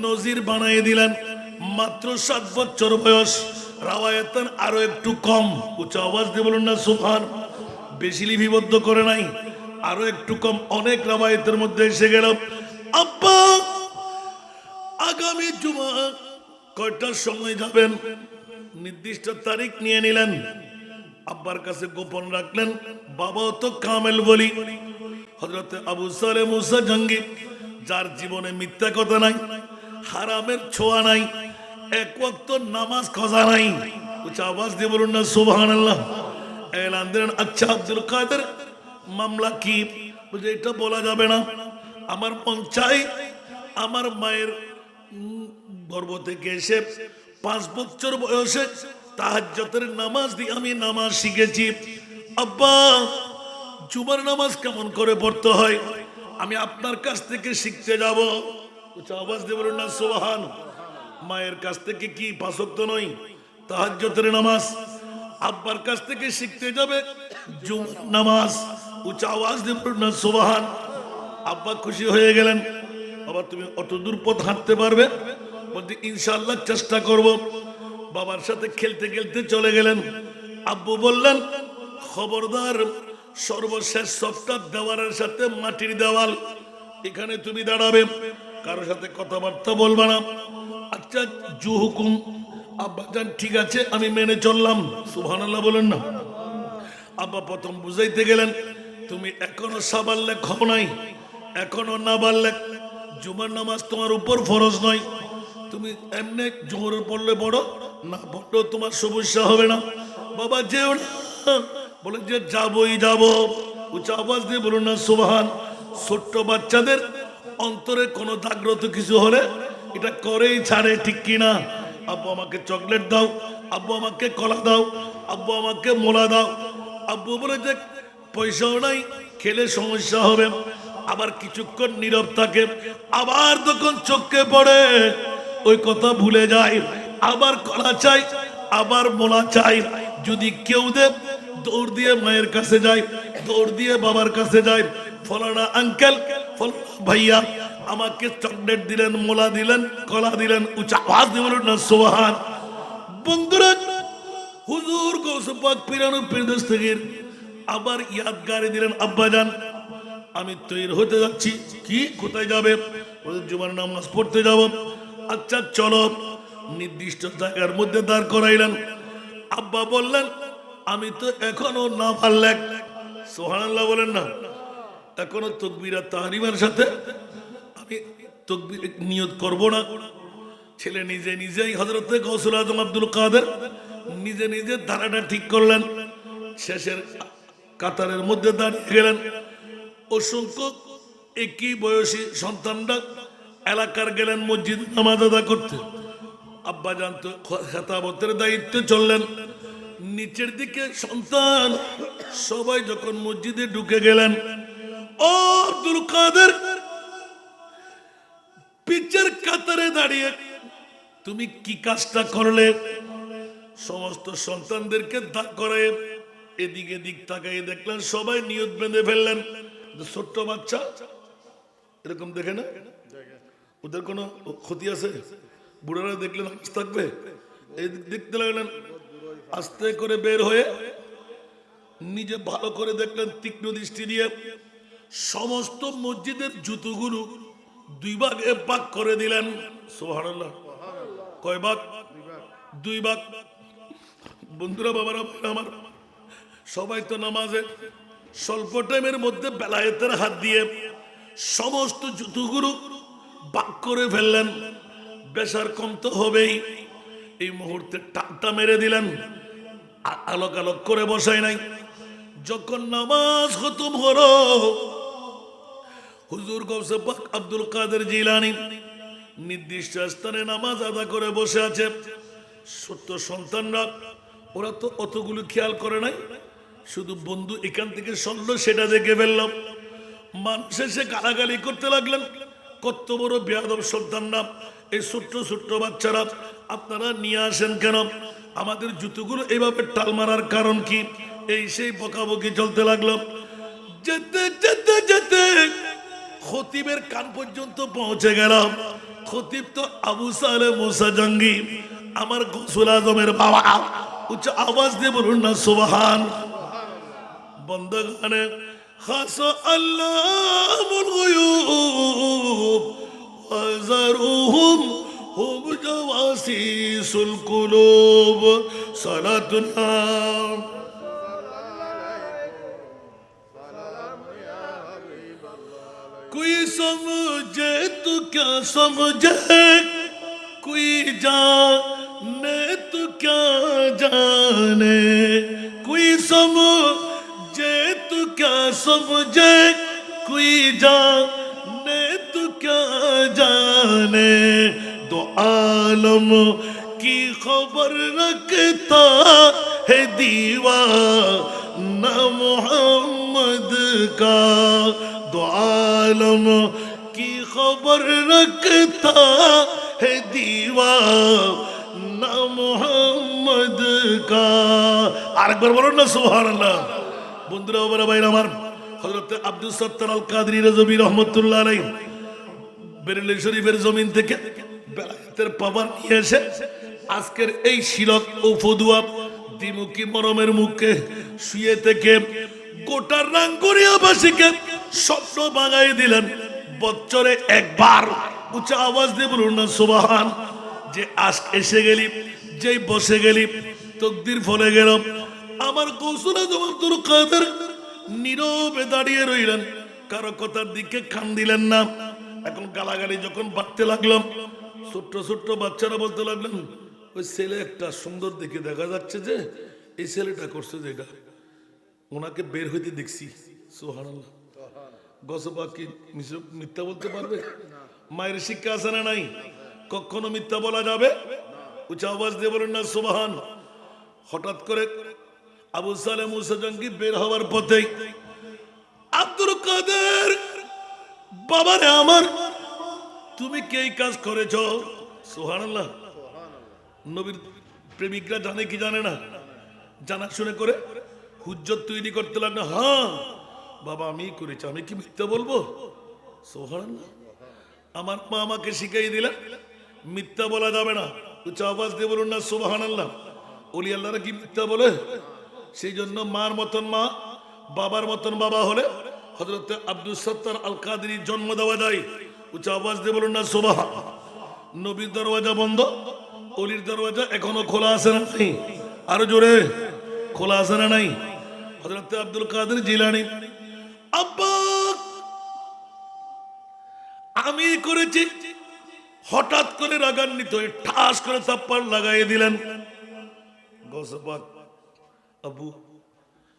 নজির বানিয়ে দিলেন। মাত্র 7 বছর বয়স, রাওয়ায়াতান আরো একটু কম। উচ্চ আওয়াজ দিয়ে বলুন না সুবহান। বেশি লিপিবদ্ধ করে নাই, আরো একটু কম। অনেক রাওয়ায়াতের মধ্যে এসে গেল আব্বা আগামী জুমা কয়টার সময় যাবেন, নির্দিষ্ট তারিখ নিয়ে নিলেন। আব্বার কাছে গোপন রাখলেন। বাবাও তো কামেল বলি, হযরতে আবু সালে মুসা জঙ্গি, যার জীবনে মিথ্যা কথা নাই, হারামের ছোঁয়া নাই, এক ওয়াক্ত নামাজ খজা নাই। উচ্চ আওয়াজ দিয়ে বলুন না সুবহানাল্লাহ। এলান দিলেন আচ্ছা আব্দুল কাদের মামলা কি? বুঝে এটা বলা যাবে না। আমার মন চাই আমার মায়ের গর্ভ থেকে এসে 5 বছর বয়সে তাহাজ্জুদের নামাজ দিয়ে আমি নামাজ শিখেছি। আব্বা জুমার নামাজ কেমন করে পড়তে হয় আমি আপনার কাছ থেকে শিখতে যাব। উচ্চ আওয়াজ দিয়ে বলুন না সুবহান। মায়ের কাছ থেকে কি 5 ওয়াক্ত নয়, তাহাজ্জুদের নামাজ আব্বার কাছ থেকে শিখতে যাবে জুমার নামাজ। উচ্চ আওয়াজ দিয়ে বলুন না সুবহান। আব্বা খুশি হয়ে গেলেন। বাবা তুমি অত দূর পথ হাঁটতে পারবে? বলতে ইনশাআল্লাহ চেষ্টা করব। বাবার সাথে খেলতে খেলতে চলে গেলেন। আব্বু বললেন খবরদার, সর্বশেষ সফটওয়্যার দেওয়ালের সাথে মাটির দেওয়াল, এখানে তুমি দাঁড়াবে, কারোর সাথে কথাবার্তা বলবা না। আচ্ছা জু হুকুম। আব্বা জান ঠিক আছে আমি মেনে চললাম। সুবহানাল্লাহ বলেন না। আব্বা প্রথম বুঝাইতে গেলেন তুমি এখনো সাবাল্লেক হও নাই, এখনো না বাড়লে জুমার নামাজ তোমার উপর ফরজ নয়। তুমি এমনি জোহর পড়লে বড়, না পড়লেও তোমার সমস্যা হবে না। বাবা যেও না, বলে যে যাবই যাব। উচ্চ আওয়াজ দিয়ে বলুন না সুবহান। ছোট্ট বাচ্চাদের অন্তরে কোনো জাগ্রত কিছু হলে এটা করেই ছাড়ে, ঠিক কিনা? আব্বু আমাকে চকলেট দাও, আব্বু আমাকে কলা দাও, আব্বু আমাকে মোলা দাও। আব্বু বলে যে পয়সাও নাই, খেলে সমস্যা হবে। আবার কিছুক্ষণ নীরব থাকে, আবার যখন চোখে পড়ে ওই কথা ভুলে যায়, আবার কলা চাই, আবার মোলা চাই। যদি কেউ দে দৌড় দিয়ে মায়ের কাছে যায়, দৌড় দিয়ে বাবার কাছে যায়, ফলানা আঙ্কেল ফলানা ভাইয়া আমাকে চকলেট দিলেন, মোলা দিলেন, কলা দিলেন। উচ্চ আওয়াজ দিয়ে বলুন না সুবহান। বন্ধুরা হুজুর গৌসে পাক পীরানা পীর দস্তগীর আবার ইয়াদগারি দিলেন আব্বা জান আমি তৈরি হতে যাচ্ছি। কি কোথায় যাবে? জুমার নামাজ পড়তে যাব। আচ্ছা চলো। নির্দিষ্ট জায়গার মধ্যে দাঁড় করাইলেন। আব্বা বললেন আমি তো এখনো না পারলেক। সুবহানাল্লাহ বলেন না। এখনো তাকবীরাত তাহরিমের সাথে আমি তাকবীর নিয়ত করব না। ছেলে নিজে নিজেই হযরতে গৌসুল আজম আব্দুল কাদের নিজে নিজে ধারাটা ঠিক করলেন। শেষের কাতারের মধ্যে দাঁড়িয়ে গেলেন। অসংখ্য একই বয়সী সন্তানরা এলাকার গেলেন মসজিদ নামাজ আদা করতে। আব্বা জানতো খেতাবতের দায়িত্বে চললেন। নিচের দিকে সন্তান সবাই যখন মসজিদে ঢুকে গেলেন, ও আব্দুল কাদের পিচের কাতারে দাঁড়িয়ে তুমি কি কাজটা করলে? সমস্ত সন্তানদেরকে দাঁড় করায় এদিকে দিক তাকাই দেখলেন সবাই নিয়ত বেঁধে ফেললেন। ছোট্ট বাচ্চা এরকম দেখে না, ওদের কোনো ক্ষতি আছে? বুড়ারা দেখলেন হাস থাকবে, এই দেখতে লাগলেন। আস্তে করে বের হয়ে নিজে ভালো করে দেখলেন তীক্ষ্ণ দৃষ্টি দিয়ে সমস্ত মসজিদের জুতোগুলো দুই ভাগে ভাগ করে দিলেন। সুবহানাল্লাহ। কয় ভাগ? দুই ভাগ। বন্ধুরা, বাবারা, আমার সবাই তো নামাজে স্বল্প টাইমের মধ্যে বেলায়েতের হাত দিয়ে সমস্ত জুতোগুলো ভাগ করে ফেললেন। বেশার কম তো হবেই। এই মুহূর্তে টাকটা মেরে দিলেন, আলোক আলোক করে বসাই নাই। যখন নামাজ খতম হলো, হুজুর গৌসে পাক আব্দুল কাদের জিলানী নির্দিষ্ট স্থানে নামাজ আদা করে বসে আছে। ছোট্ট সন্তানরা ওরা তো অতগুলো খেয়াল করে নাই, শুধু বন্ধু এখান থেকে সরল সেটা দেখে ফেললাম। মানুষ এসে গালাগালি করতে লাগলেন, কত বড় বেয়াদব সন্তানরা, এই ছোট্ট ছোট্ট বাচ্চারা আপনারা নিয়ে আসেন কেন? আমাদের জুতোগুলো এইভাবে টাল মারার কারণ কি? এই সেই বকাবকি চলতে লাগলো। যেতে যেতে যেতে খতিবের কান পর্যন্ত পৌঁছে গেলাম। খতিব তো আবু সালে মুসা জঙ্গি, আমার গৌসুল আজমের বাবা। উচ্চ আওয়াজ দিয়ে বলুন না সুবহান। বন্দগানে খাস আল্লাহুল গায়ুব ওয়াজারুহুম হুম জাওয়াসিসুল কুলুব সালাতুনা। कोई समझे तो क्या समझे, कोई जाने तो क्या जाने, कोई समझे तो क्या समझे, कोई जाने तो क्या जाने। दो आलम की खबर रखता है दीवाना मोहम्मद का, दो आलम की खबर रखता है दीवाना मोहम्मद का। আরেকবার বলুন না সুবহানাল্লাহ। বন্ধুরা, বাবারা, ভাইরা আমার, হযরত আব্দুল সত্তার আল কাদরি রাযবি রাহমাতুল্লাহ আলাইহি বেরেলি শরীফের জমিন থেকে বেলায়েতের পাওয়ার নিয়ে এসে আজকের এই শিলক ও ফদুয়া দ্বিমুখী মরমের মুখে শুয়ে থেকে গোটা রাঙ্গুনিয়াবাসীকে স্বপ্ন ভাঙাই দিলেন। বছরে একবার উঁচা আওয়াজ দিয়ে বলুন না সুবহান। যে আজ এসে গেলি, যেই বসে গেলি, তকদির ফলে গেল। আমার গৌসুল আজম আব্দুল কাদের নীরবে দাঁড়িয়ে রইলেন, কারো কথার দিকে কান দিলেন না। এখন গালাগালি যখন বাড়তে লাগলাম, ছোট্ট ছোট্ট বাচ্চারা বলতে লাগলেন, ওই ছেলে একটা সুন্দর দেখে দেখা যাচ্ছে, যে এই ছেলেটা করছে যেটা, ওনাকে বের হইতে দেখছি। সুবহানাল্লাহ। গসবা কি মিথ্যা বলতে পারবে? মায়ের শিক্ষা আছে না নাই? কখনো মিথ্যা বলা যাবে? উচ্চ আওয়াজ দিয়ে বলুন না সুবহান। হঠাৎ করে আবু সালে মুসা জঙ্গি বের হওয়ার পথে আব্দুল কাদের, বাবারে আমার, তুমি কে কাজ করেছ? সুবহানাল্লাহ। নবীর প্রেমিকরা জানে কি জানে না, জানা শুনে করে হুজ্জত তৈরি করতে লাগলো। হ্যাঁ বাবা, আমি করেছি, আমি কি মিথ্যা বলবো? সুবহানাল্লাহ। আমার মা আমাকে শিখাই দিলেন মিথ্যা বলা যাবে না। উচ্চ আওয়াজ দিয়ে বলুন না সুবহানাল্লাহ। ওলি আল্লাহরা কি মিথ্যা বলে? সেই জন্য মার মতন মা, বাবার মতন বাবা হলে হযরত আব্দুল সত্তার আল কাদরির জন্ম দেওয়া যায়। উচ্চ আওয়াজ দিয়ে বলুন না সুবহান। নবীর দরওয়াজা বন্ধ, ওলির দরওয়াজা এখনো খোলা আছে না নাই? আরো জোরে, খোলা আছে না নাই? হযরত আব্দুল কাদের জিলানী, আব্বা আমি করেছি। হঠাৎ করে রাগান্বিত হয়ে ঠাস করে থাপ্পড় লাগাই দিলেন। গসবাক, আব্বু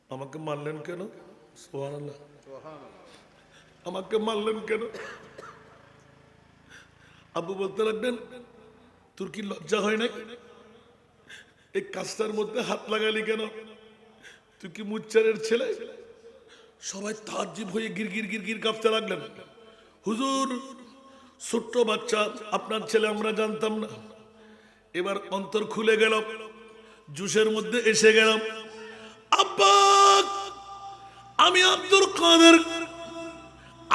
আমাকে মারলেন কেন? সুবহানাল্লাহ। আমাকে মারলেন কেন? আব্বু বলতে লাগলেন, তোর কি লজ্জা হয় নাই? এই কাজটার মধ্যে হাত লাগালি কেন? তুই কি মুচ্চারের ছেলে? সবাই তাজ্জব হয়ে গিরগির গিরগির কাঁপতে লাগলেন। হুজুর, ছোট্ট বাচ্চা আপনার ছেলে, আমরা জানতাম না। এবার অন্তর খুলে গেল, জুসের মধ্যে এসে গেলাম। আব্বা, আমি আব্দুল কাদের,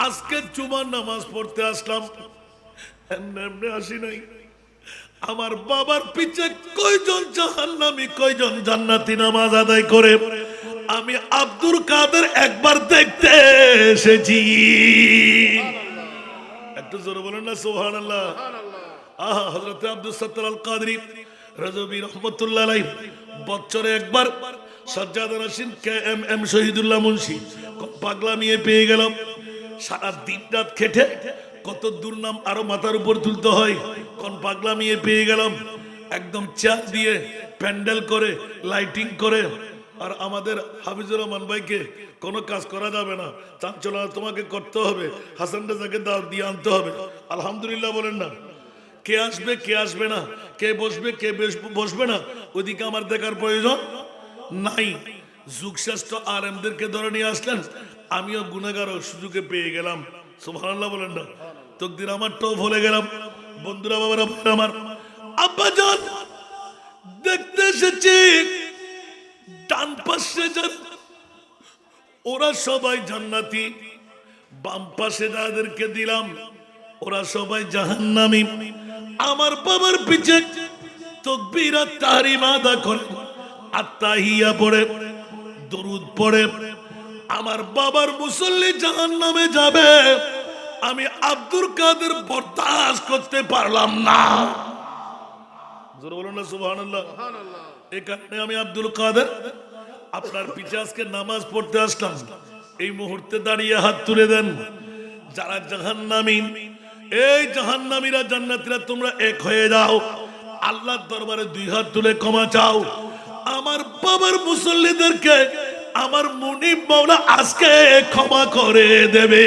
আজকে জুমার নামাজ পড়তে আসলাম, এমনি আসি নাই। আমার বাবার পিছে কয়জন জাহান্নামী কয়জন জান্নাতি নামাজ আদায় করে আমি আব্দুল কাদের একবার দেখতে এসেছি। একটু জোরে বলেন না সুবহানাল্লাহ। আহা, হযরত আব্দুল সত্তার আল কাদরি রাজবি রহমাতুল্লাহ আলাইহি বছরে একবার সাজ্জাদ রাশিদ KMM শহীদুল্লাহ মুন্সি পাগলা নিয়ে পেয়ে গেল। সারা দিন রাত খেটে কত দুর্নাম আরো মাথার উপর তুলতে হয়, কোন পাগলা নিয়ে পেয়ে গেলাম। একদম চেয়ার দিয়ে প্যান্ডেল করে লাইটিং করে। আর আমাদের হাফিজুর রহমান ভাইকে কোনো কাজ করা যাবে না, চাঞ্চল্য তোমাকে করতে হবে, হাসান রাজাকে দাওয়াত দিয়ে আনতে হবে। আলহামদুলিল্লাহ বলেন না? কে আসবে কে আসবে না, কে বসবে কে বসবে না, ওদিকে আমার দেখার প্রয়োজন নাই। যুগশ্রেষ্ঠ আলেমদেরকে ধরে নিয়ে আসলেন, আমিও গুনাহগার সুযোগে পেয়ে গেলাম। সুবহানাল্লাহ বলেন না? তকদির আমার টপ হলে গেলাম। বন্ধুরা, বাবারা, আমার আব্বা জান দেখতে এসেছি। ডান পাশে যান ওরা সবাই জান্নাতি, বাম পাশে যাদেরকে দিলাম ওরা সবাই জাহান্নামী। আমার বাবার পিছে তাকবীর আর তাহরিম আদা করে আত্তাহিয়া পড়ে দরুদ পড়ে আমার বাবার মুসল্লি জাহান্নামে যাবে, আমি আব্দুল কাদের বরদাস্ত করতে পারলাম না। জোরে বলুন না সুবহানাল্লাহ। এই কারণে আমি আব্দুল কাদের আপনার পিছে আজকে নামাজ পড়তে আসলাম। এই মুহূর্তে দাঁড়িয়ে হাত তুলে দেন যারা জাহান্নামী, এই জাহান্নামীরা জান্নাতীরা তোমরা এক হয়ে যাও, আল্লাহর দরবারে দুই হাত তুলে ক্ষমা চাও। আমার বাবার মুসল্লিদেরকে আমার মুনিব মাওলা আজকে ক্ষমা করে দেবে।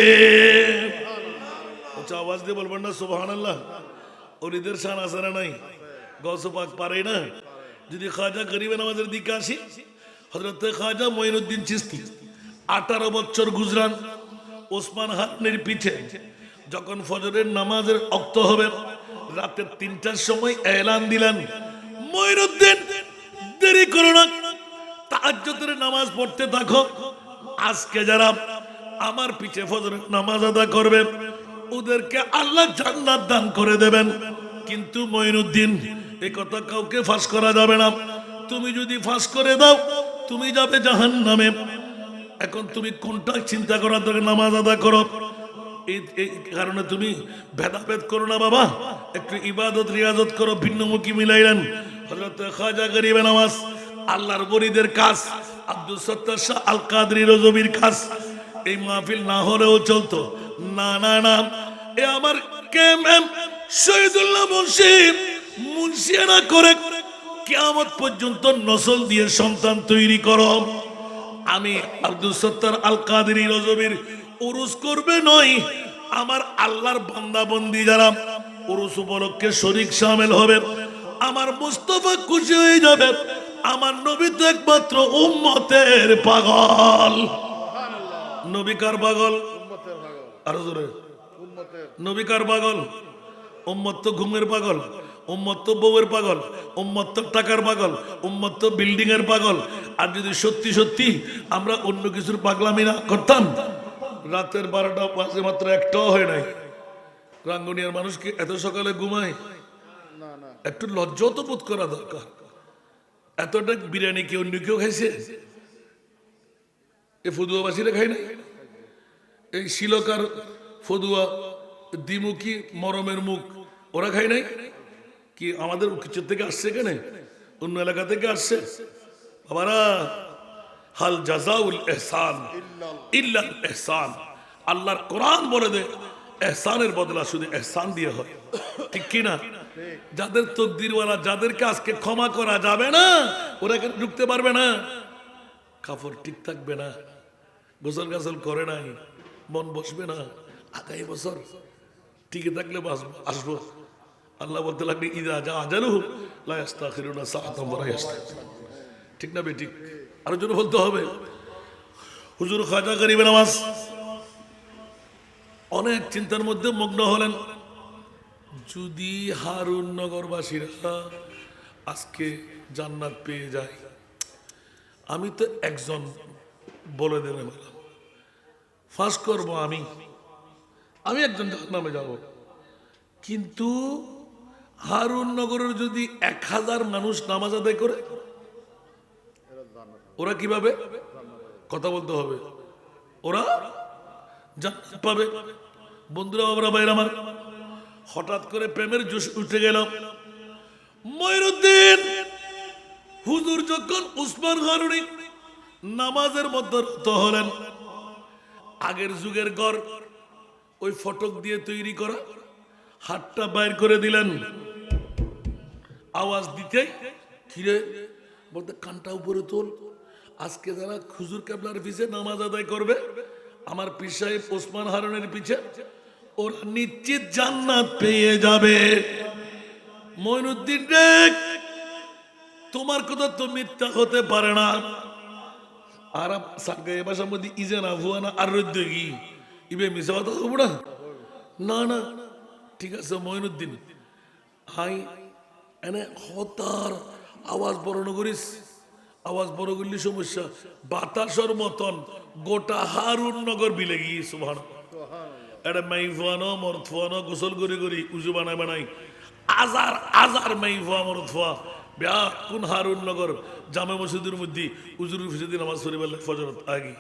আচ্ছা, আওয়াজ দিয়ে বলবেন না সুবহানাল্লাহ। ওলিদের শান আছে না নাই? গৌস পাক পারে না? যদি খাজা গরিবে নামাজের দিকে আসি, হযরত খাজা মঈনুদ্দিন চিশতি 18 বছর গুজরান ওসমান হারুনের পিঠে। যখন ফজরের নামাজের ওয়াক্ত হবে রাতে 3টার সময় এলান দিলেন, মঈনুদ্দিন দেরি করো না, তাহাজ্জুদের নামাজ পড়তে থাকো। আজকে যারা আমার পিছে ফজরের নামাজ আদা করবে ওদেরকে আল্লাহ জান্নাত দান করে দেবেন। কিন্তু মঈনুদ্দিন, এই কথা কাউকে ফাঁস করা যাবে না। তুমি যদি ফাঁস করে দাও তুমি যাবে জাহান্নামে। এখন তুমি কোনটা চিন্তা করার দরকার, নামাজ আদা করো। এই কারণে তুমি ভেদাভেদ করো না বাবা, একটু ইবাদত রিয়াজত করো, ভিন্নমুখী মিলাইলেন। হযরত খাজা গরিবে নামাজ আল্লাহর ওলিদের কাজ, আব্দুল সত্তার শাহ আল কাদরি রজবির কাজ। এই মাহফিল না হলেও চলতো। না না না, এ আমার KMM শহীদুল্লাহ মুন্সিয়ানা করে কিয়ামত পর্যন্ত নসল দিয়ে সন্তান তৈরি করো। আমি আব্দুল সত্তার আল কাদরি রজবির উরুস করবে নয়, আমার আল্লাহর বান্দা বন্দি যারা উরুস উপলক্ষে শরীক শামিল হবে, আমার মুস্তাফা খুশি হয়ে যাবে। আমার নবী তো একমাত্র উম্মতের পাগল। নবী কার পাগল? আরো জোরে, নবী কার পাগল? উম্মত তো ঘুমের পাগল, উম্মত তো বউয়ের পাগল, উম্মত তো টাকার পাগল, উম্মত তো বিল্ডিং এর পাগল। আর যদি সত্যি সত্যি আমরা অন্য কিছুর পাগলামি না করতাম, রাতের 12টা বাজে মাত্র একটাও হয় নাই, রাঙ্গুনিয়ার মানুষ কি এত সকালে ঘুমায়? একটু লজ্জা তো বোধ করা দরকার। এতটা বিরিয়ানি কি অন্য কেউ খাইছে? এ ফদুয়াবাসীরা খাই নাই? এই শিলকার ফদুয়া দ্বিমুখী মরমের মুখ ওরা খাই নাই কি? আমাদের কিছু থেকে আসছে, কেনে অন্য এলাকা থেকে আসছে? বাবারা, হাল জাযাউল ইহসান ইল্লাল ইহসান। আল্লাহর কোরআন বলে দে ইহসানের বদলা শুধু ইহসান দিয়ে হয়। ঠিক কি না? যাদের তকদিরওয়ালা, যাদেরকে আজকে ক্ষমা করা যাবে না, ওরা এখানে ঢুকতে পারবে না। কাপড় ঠিক থাকবে না, গোসল গাছল করে নাই, মন বসবে না। আগামী বছর টিকে থাকলে আসবো। আল্লাহ বলতে লাগলেন ইদা যা আজালুহুম লা ইস্তাখিরুনা সাআতাম ওয়া লা ইস্তাকবিরুন। ঠিক না বেঠিক? আরো জোরে বলতে হবে। হুজুর খাজা গরিবে নওয়াজ অনেক চিন্তার মধ্যে মগ্ন হলেন, যদি হারুন নগরবাসীরা আজকে জান্নাত পেয়ে যায়, আমি তো একজন বলে দেবেন ফাঁস করব, আমি একজন জাহান্নামে যাব। কিন্তু হারুন নগরের যদি 1000 মানুষ নামাজ আদায় করে, ওরা কিভাবে? কথা বলতে হবে, ওরা জান্নাত পাবে। বন্ধুরা, বাবারা, ভাইরা আমার, হঠাৎ করে প্রেমের জোশ উঠে গেল। মঈনুদ্দিন হুজুর যখন উসমান গনি নামাজের মধ্যে রত হলেন, আগের যুগের ঘর ওই ফটক দিয়ে তৈরি করা, হাতটা বাইর করে দিলেন, আওয়াজ দিতে কিরে বলতে কানটা উপরে তোল, আজকে যারা হুজুর কেবলার পিছে নামাজ আদায় করবে, আমার পীর সাহেব ওসমান হারুনের পিছে, ওরা নিশ্চিত জান্নাত পেয়ে যাবে। মঈনুদ্দিন দেখ, তোমার কথা তো মিথ্যা হতে পারে না। আরব সাগে ভাষার মধ্যে ইজানা হুয়ানা আর রদ্দগি ইবে মিছা কথা হবে না। না না, ঠিক আছে মঈনুদ্দিন, হাই এনে হতার আওয়াজ বড় নগরিস, আওয়াজ বড় করলে সমস্যা। বাতাসর মতন গোটা হারুন নগর বিলে গিয়ে সুবহানাল্লাহ। এটা মাইফানো মরথুয়ানো গোসল করি করি উজু বানায় বানাই আজার আজার মাইফা মরথুয়া ব্যাহ কোন হারুন নগর জামে মসজিদের মধ্যে উজুর ফিসিদি নামাজ পড়ি বলে ফজরত আগে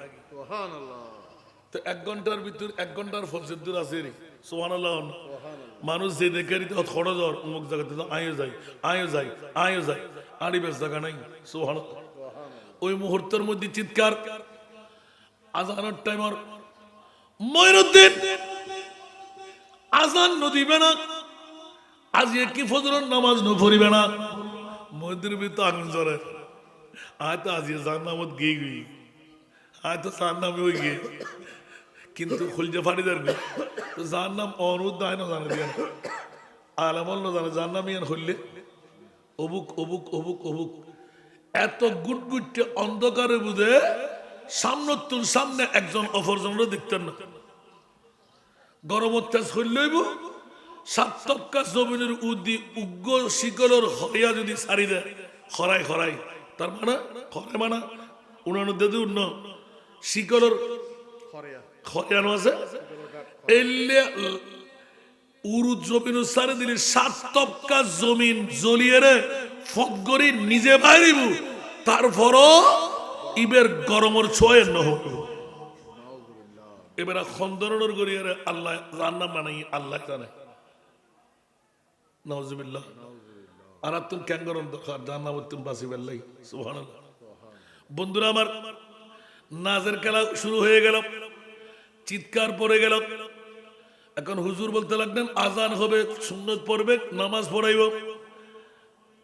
তো 1 ঘন্টার ভিতর 1 ঘন্টার ফজর দূর আছে রে সুবহানাল্লাহ। মানুষ যে দেখে খড় জ্বর অমুক জায়গাতে আয়ো যায় আয়ো যায় আয়ো যায় আড়ি বেশ জায়গা নাই সুবহানাল্লাহ। ওই মুহূর্তের মধ্যে চিৎকার, আজানের টাইমার মঈনুদ্দিন আজান নদিবে না, আজ কি ফজরের নামাজ ন পড়িবে না। মন্দির ভিতর আগুন জ্বরে, হয়তো আজ জান্নামত গিয়ে গিয়ে হয়তো জান্নামে ওই গিয়ে, কিন্তু খুলজে ফাড়ি দেন জান্নাম অনুদায় না জানে দিয়ে আলামল না জানে জান্নাম ইয়ান হইলে অবুক অবুক অবুক অবুক এত গুটগুটে অন্ধকারে বুঝে সামনে একজন অপরজনরা দেখতেন না। গরমত তেজ হইলইব 7 টক্কা জমিনের উদ্দি উগ্র শিকলর হরিয়া যদি সারি দেয় খরাই খরাই, তার মানে খরাই মানে উনানো দেদে উন্ন শিকলর খরিয়ানো আছে এলে উরু জমিন সারি দিলে 7 টক্কা জমিন জ্বলিয়ে রে ফগরি নিজে বাইরিব, তারপরও ইবের গরমর ছোঁয় নহব। এবার খন্দনের গড়িয়ারে আল্লাহ জান্নাত বানাই আল্লাহ জানে। নাউজুবিল্লাহ। আর তুম ক্যাঙ্গরন দরকার জান্নাত তুম বাসিবাল্লাহ সুবহানাল্লাহ। বন্ধুরা আমার, নাজের খেলা শুরু হয়ে গেল, চিৎকার পড়ে গেল। এখন হুজুর বলতে লাগলেন আজান হবে, সুন্নত পড়বে, নামাজ পড়াইব।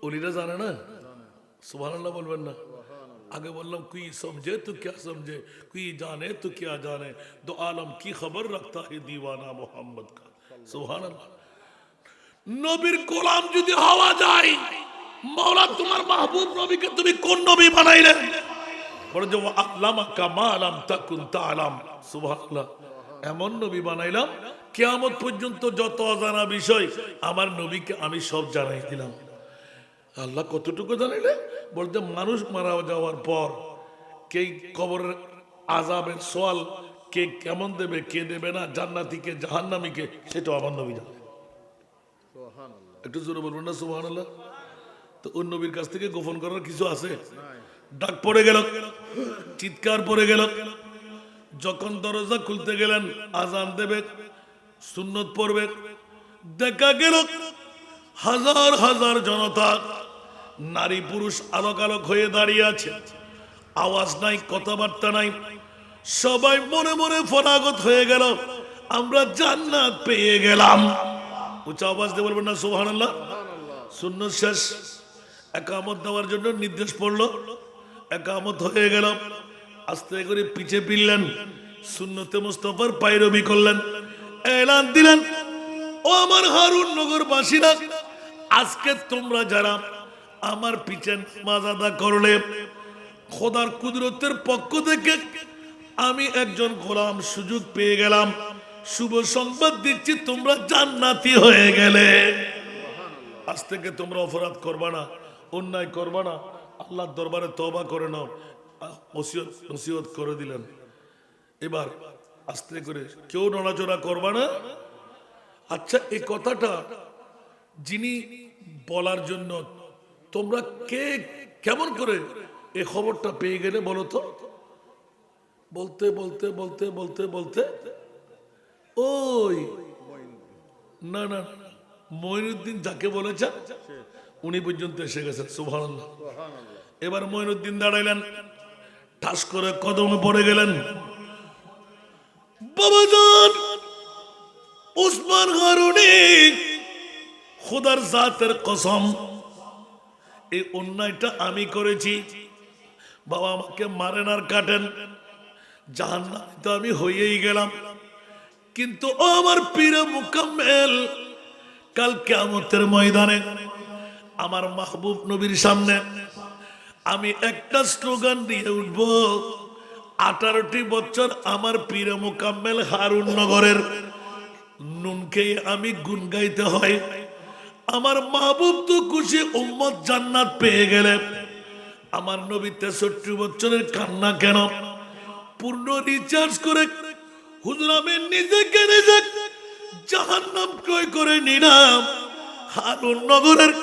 ওলিরা জানে না সুবহানাল্লাহ বলবেন না। आगे बोलना कोई समझे तो क्या समझे, कोई जाने तो क्या जाने, दो आलम की खबर रखता है दीवाना मोहम्मद का। सुभान अल्लाह। नबीर গোলাম যদি হওয়া যায়, মওলা তোমার মাহবুব নবীকে তুমি কোন নবী বানাইলে? বলে যে আল্লামা কামা আলাম তাকুন তাআলাম। সুবহানাল্লাহ। এমন নবী বানাইলাম কিয়ামত পর্যন্ত যত অজানা বিষয় আমার নবীকে আমি সব জানাই দিলাম। আল্লাহ কতটুকু জানাইলে? বলতে মানুষ মারা যাওয়ার পর কে কবরের আযাবের সওয়াল কে কেমন দেবে, কে দেবে না, জান্নাতীকে জাহান্নামীকে, সেটা আমার নবী জানে। সুবহানাল্লাহ। একটু জোরে বলবেন না সুবহানাল্লাহ। তো ওই নবীর কাছ থেকে গোপন করার কিছু আছে? ডাক পড়ে গেল, চিৎকার পড়ে গেল। যখন দরজা খুলতে গেলেন আজান দেবে, সুন্নত পড়বে, দেখা গেল হাজার হাজার জনতা, নারী পুরুষ আলোক আলোক হয়ে দাঁড়িয়ে আছে। আওয়াজ নাই, কথাবার্তা নাই, সবাই মনে মনে ফরাগত হয়ে গেল, আমরা জান্নাত পেয়ে গেলাম। উচ্চ আওয়াজ দিয়ে বলবেন না সুবহানাল্লাহ। সুন্নত শেষ, একামত দেওয়ার জন্য নির্দেশ পড়লো, একামত হয়ে গেল। আস্তে করে পিছে ফিরলেন, সুন্নতে মুস্তাফার পায়রবি করলেন, এলান দিলেন ও আমার হারুন নগরবাসীরা, আজকে তোমরা যারা আমার পিছনে নামাজ আদা করলে, খোদার কুদরতের পক্ষ থেকে আমি একজন গোলাম সুযোগ পেয়ে গেলাম, শুভ সংবাদ দিচ্ছি, তোমরা জান্নাতি হয়ে গেলে। আজ থেকে তোমরা অপরাধ করবা না, অন্যায় করবা না, আল্লাহর দরবারে তওবা করে নাও। নসিহত করে দিলেন। এবার আস্তে করে কেউ নড়াচড়া করবা না। আচ্ছা, এই কথাটা যিনি বলার জন্য তোমরা কে কেমন করে এই খবরটা পেয়ে গেলে বলো তো? বলতে বলতে বলতে বলতে বলতে ওই না না মঈনুদ্দিন যাকে বলেছেন উনি পর্যন্ত এসে গেছেন। সুবহানাল্লাহ। এবার মঈনুদ্দিন দাঁড়াইলেন, ঠাস করে কদমে পড়ে গেলেন। বাবাজান উসমান হারুনি, খোদার জাতের কসম, এই অন্যায়টা আমি করেছি। বাবা আমাকে মারেন আর কাটেন, জাহান্নামে তো আমি হয়েই গেলাম, কিন্তু ও আমার পীরে মুকাম্মেল, কাল কিয়ামতের ময়দানে আমার মাহবুব নবীর সামনে আমি একটা স্লোগান দিয়ে উঠবো, 18টি বছর আমার পীরে মুকাম্মেল হারুন নগরের নুনকে আমি গুণ গাইতে হয়। আমার মাহবুব তো খুশি, উম্মত জান্নাত পেয়ে গেলে আমার নবী 63 বছরের কান্না কেন? পূর্ণ রিচার্জ করে হুজুর আমি নিজেকে নিজে জাহান্নাম ক্রয় করে নিলাম। হারুন নগরের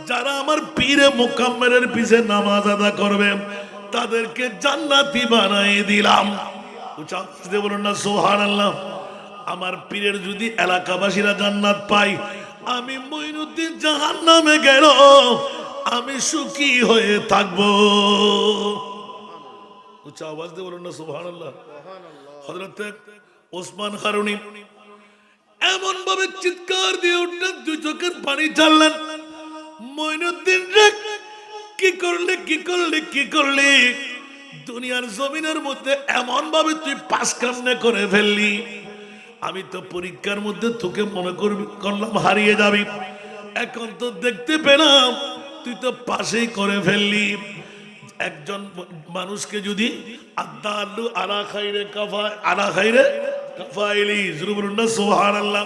যারা আমার পীরে মুকাম্মেলের পিছে নামাজ আদা করবে তাদেরকে জান্নাতি বানাই দিলাম। উচ্চারণ বলুন না সুবহানাল্লাহ। আমার পীরের যদি এলাকাবাসীরা জান্নাত পায়, আমি মঈনুদ্দিন জাহান্নামে গেল আমি সুখী হয়ে থাকবো। উচ্চ আওয়াজ দিয়ে বলুন না সুবহানাল্লাহ। হযরত ওসমান হারুনি এমন ভাবে চিৎকার দিয়ে উঠলেন, দুই চোখের পানি চাললেন, মঈনুদ্দিন রে কি করলে কি করলে কি করলে? দুনিয়ার জমিনের মধ্যে এমন ভাবে তুই পাস কামনে করে ফেললি, আমি তো পরীক্ষার মধ্যে তোকে মনে করলাম হারিয়ে যাবি, এখন তো দেখতে পেলাম তুই তো পাশেই করে ফেললি। একজন মানুষকে যদি আদা আল্লু আলা খাইরে কাফায় আলা খাইরে কাফাইলি জুরু বলুন না সুবহানাল্লাহ।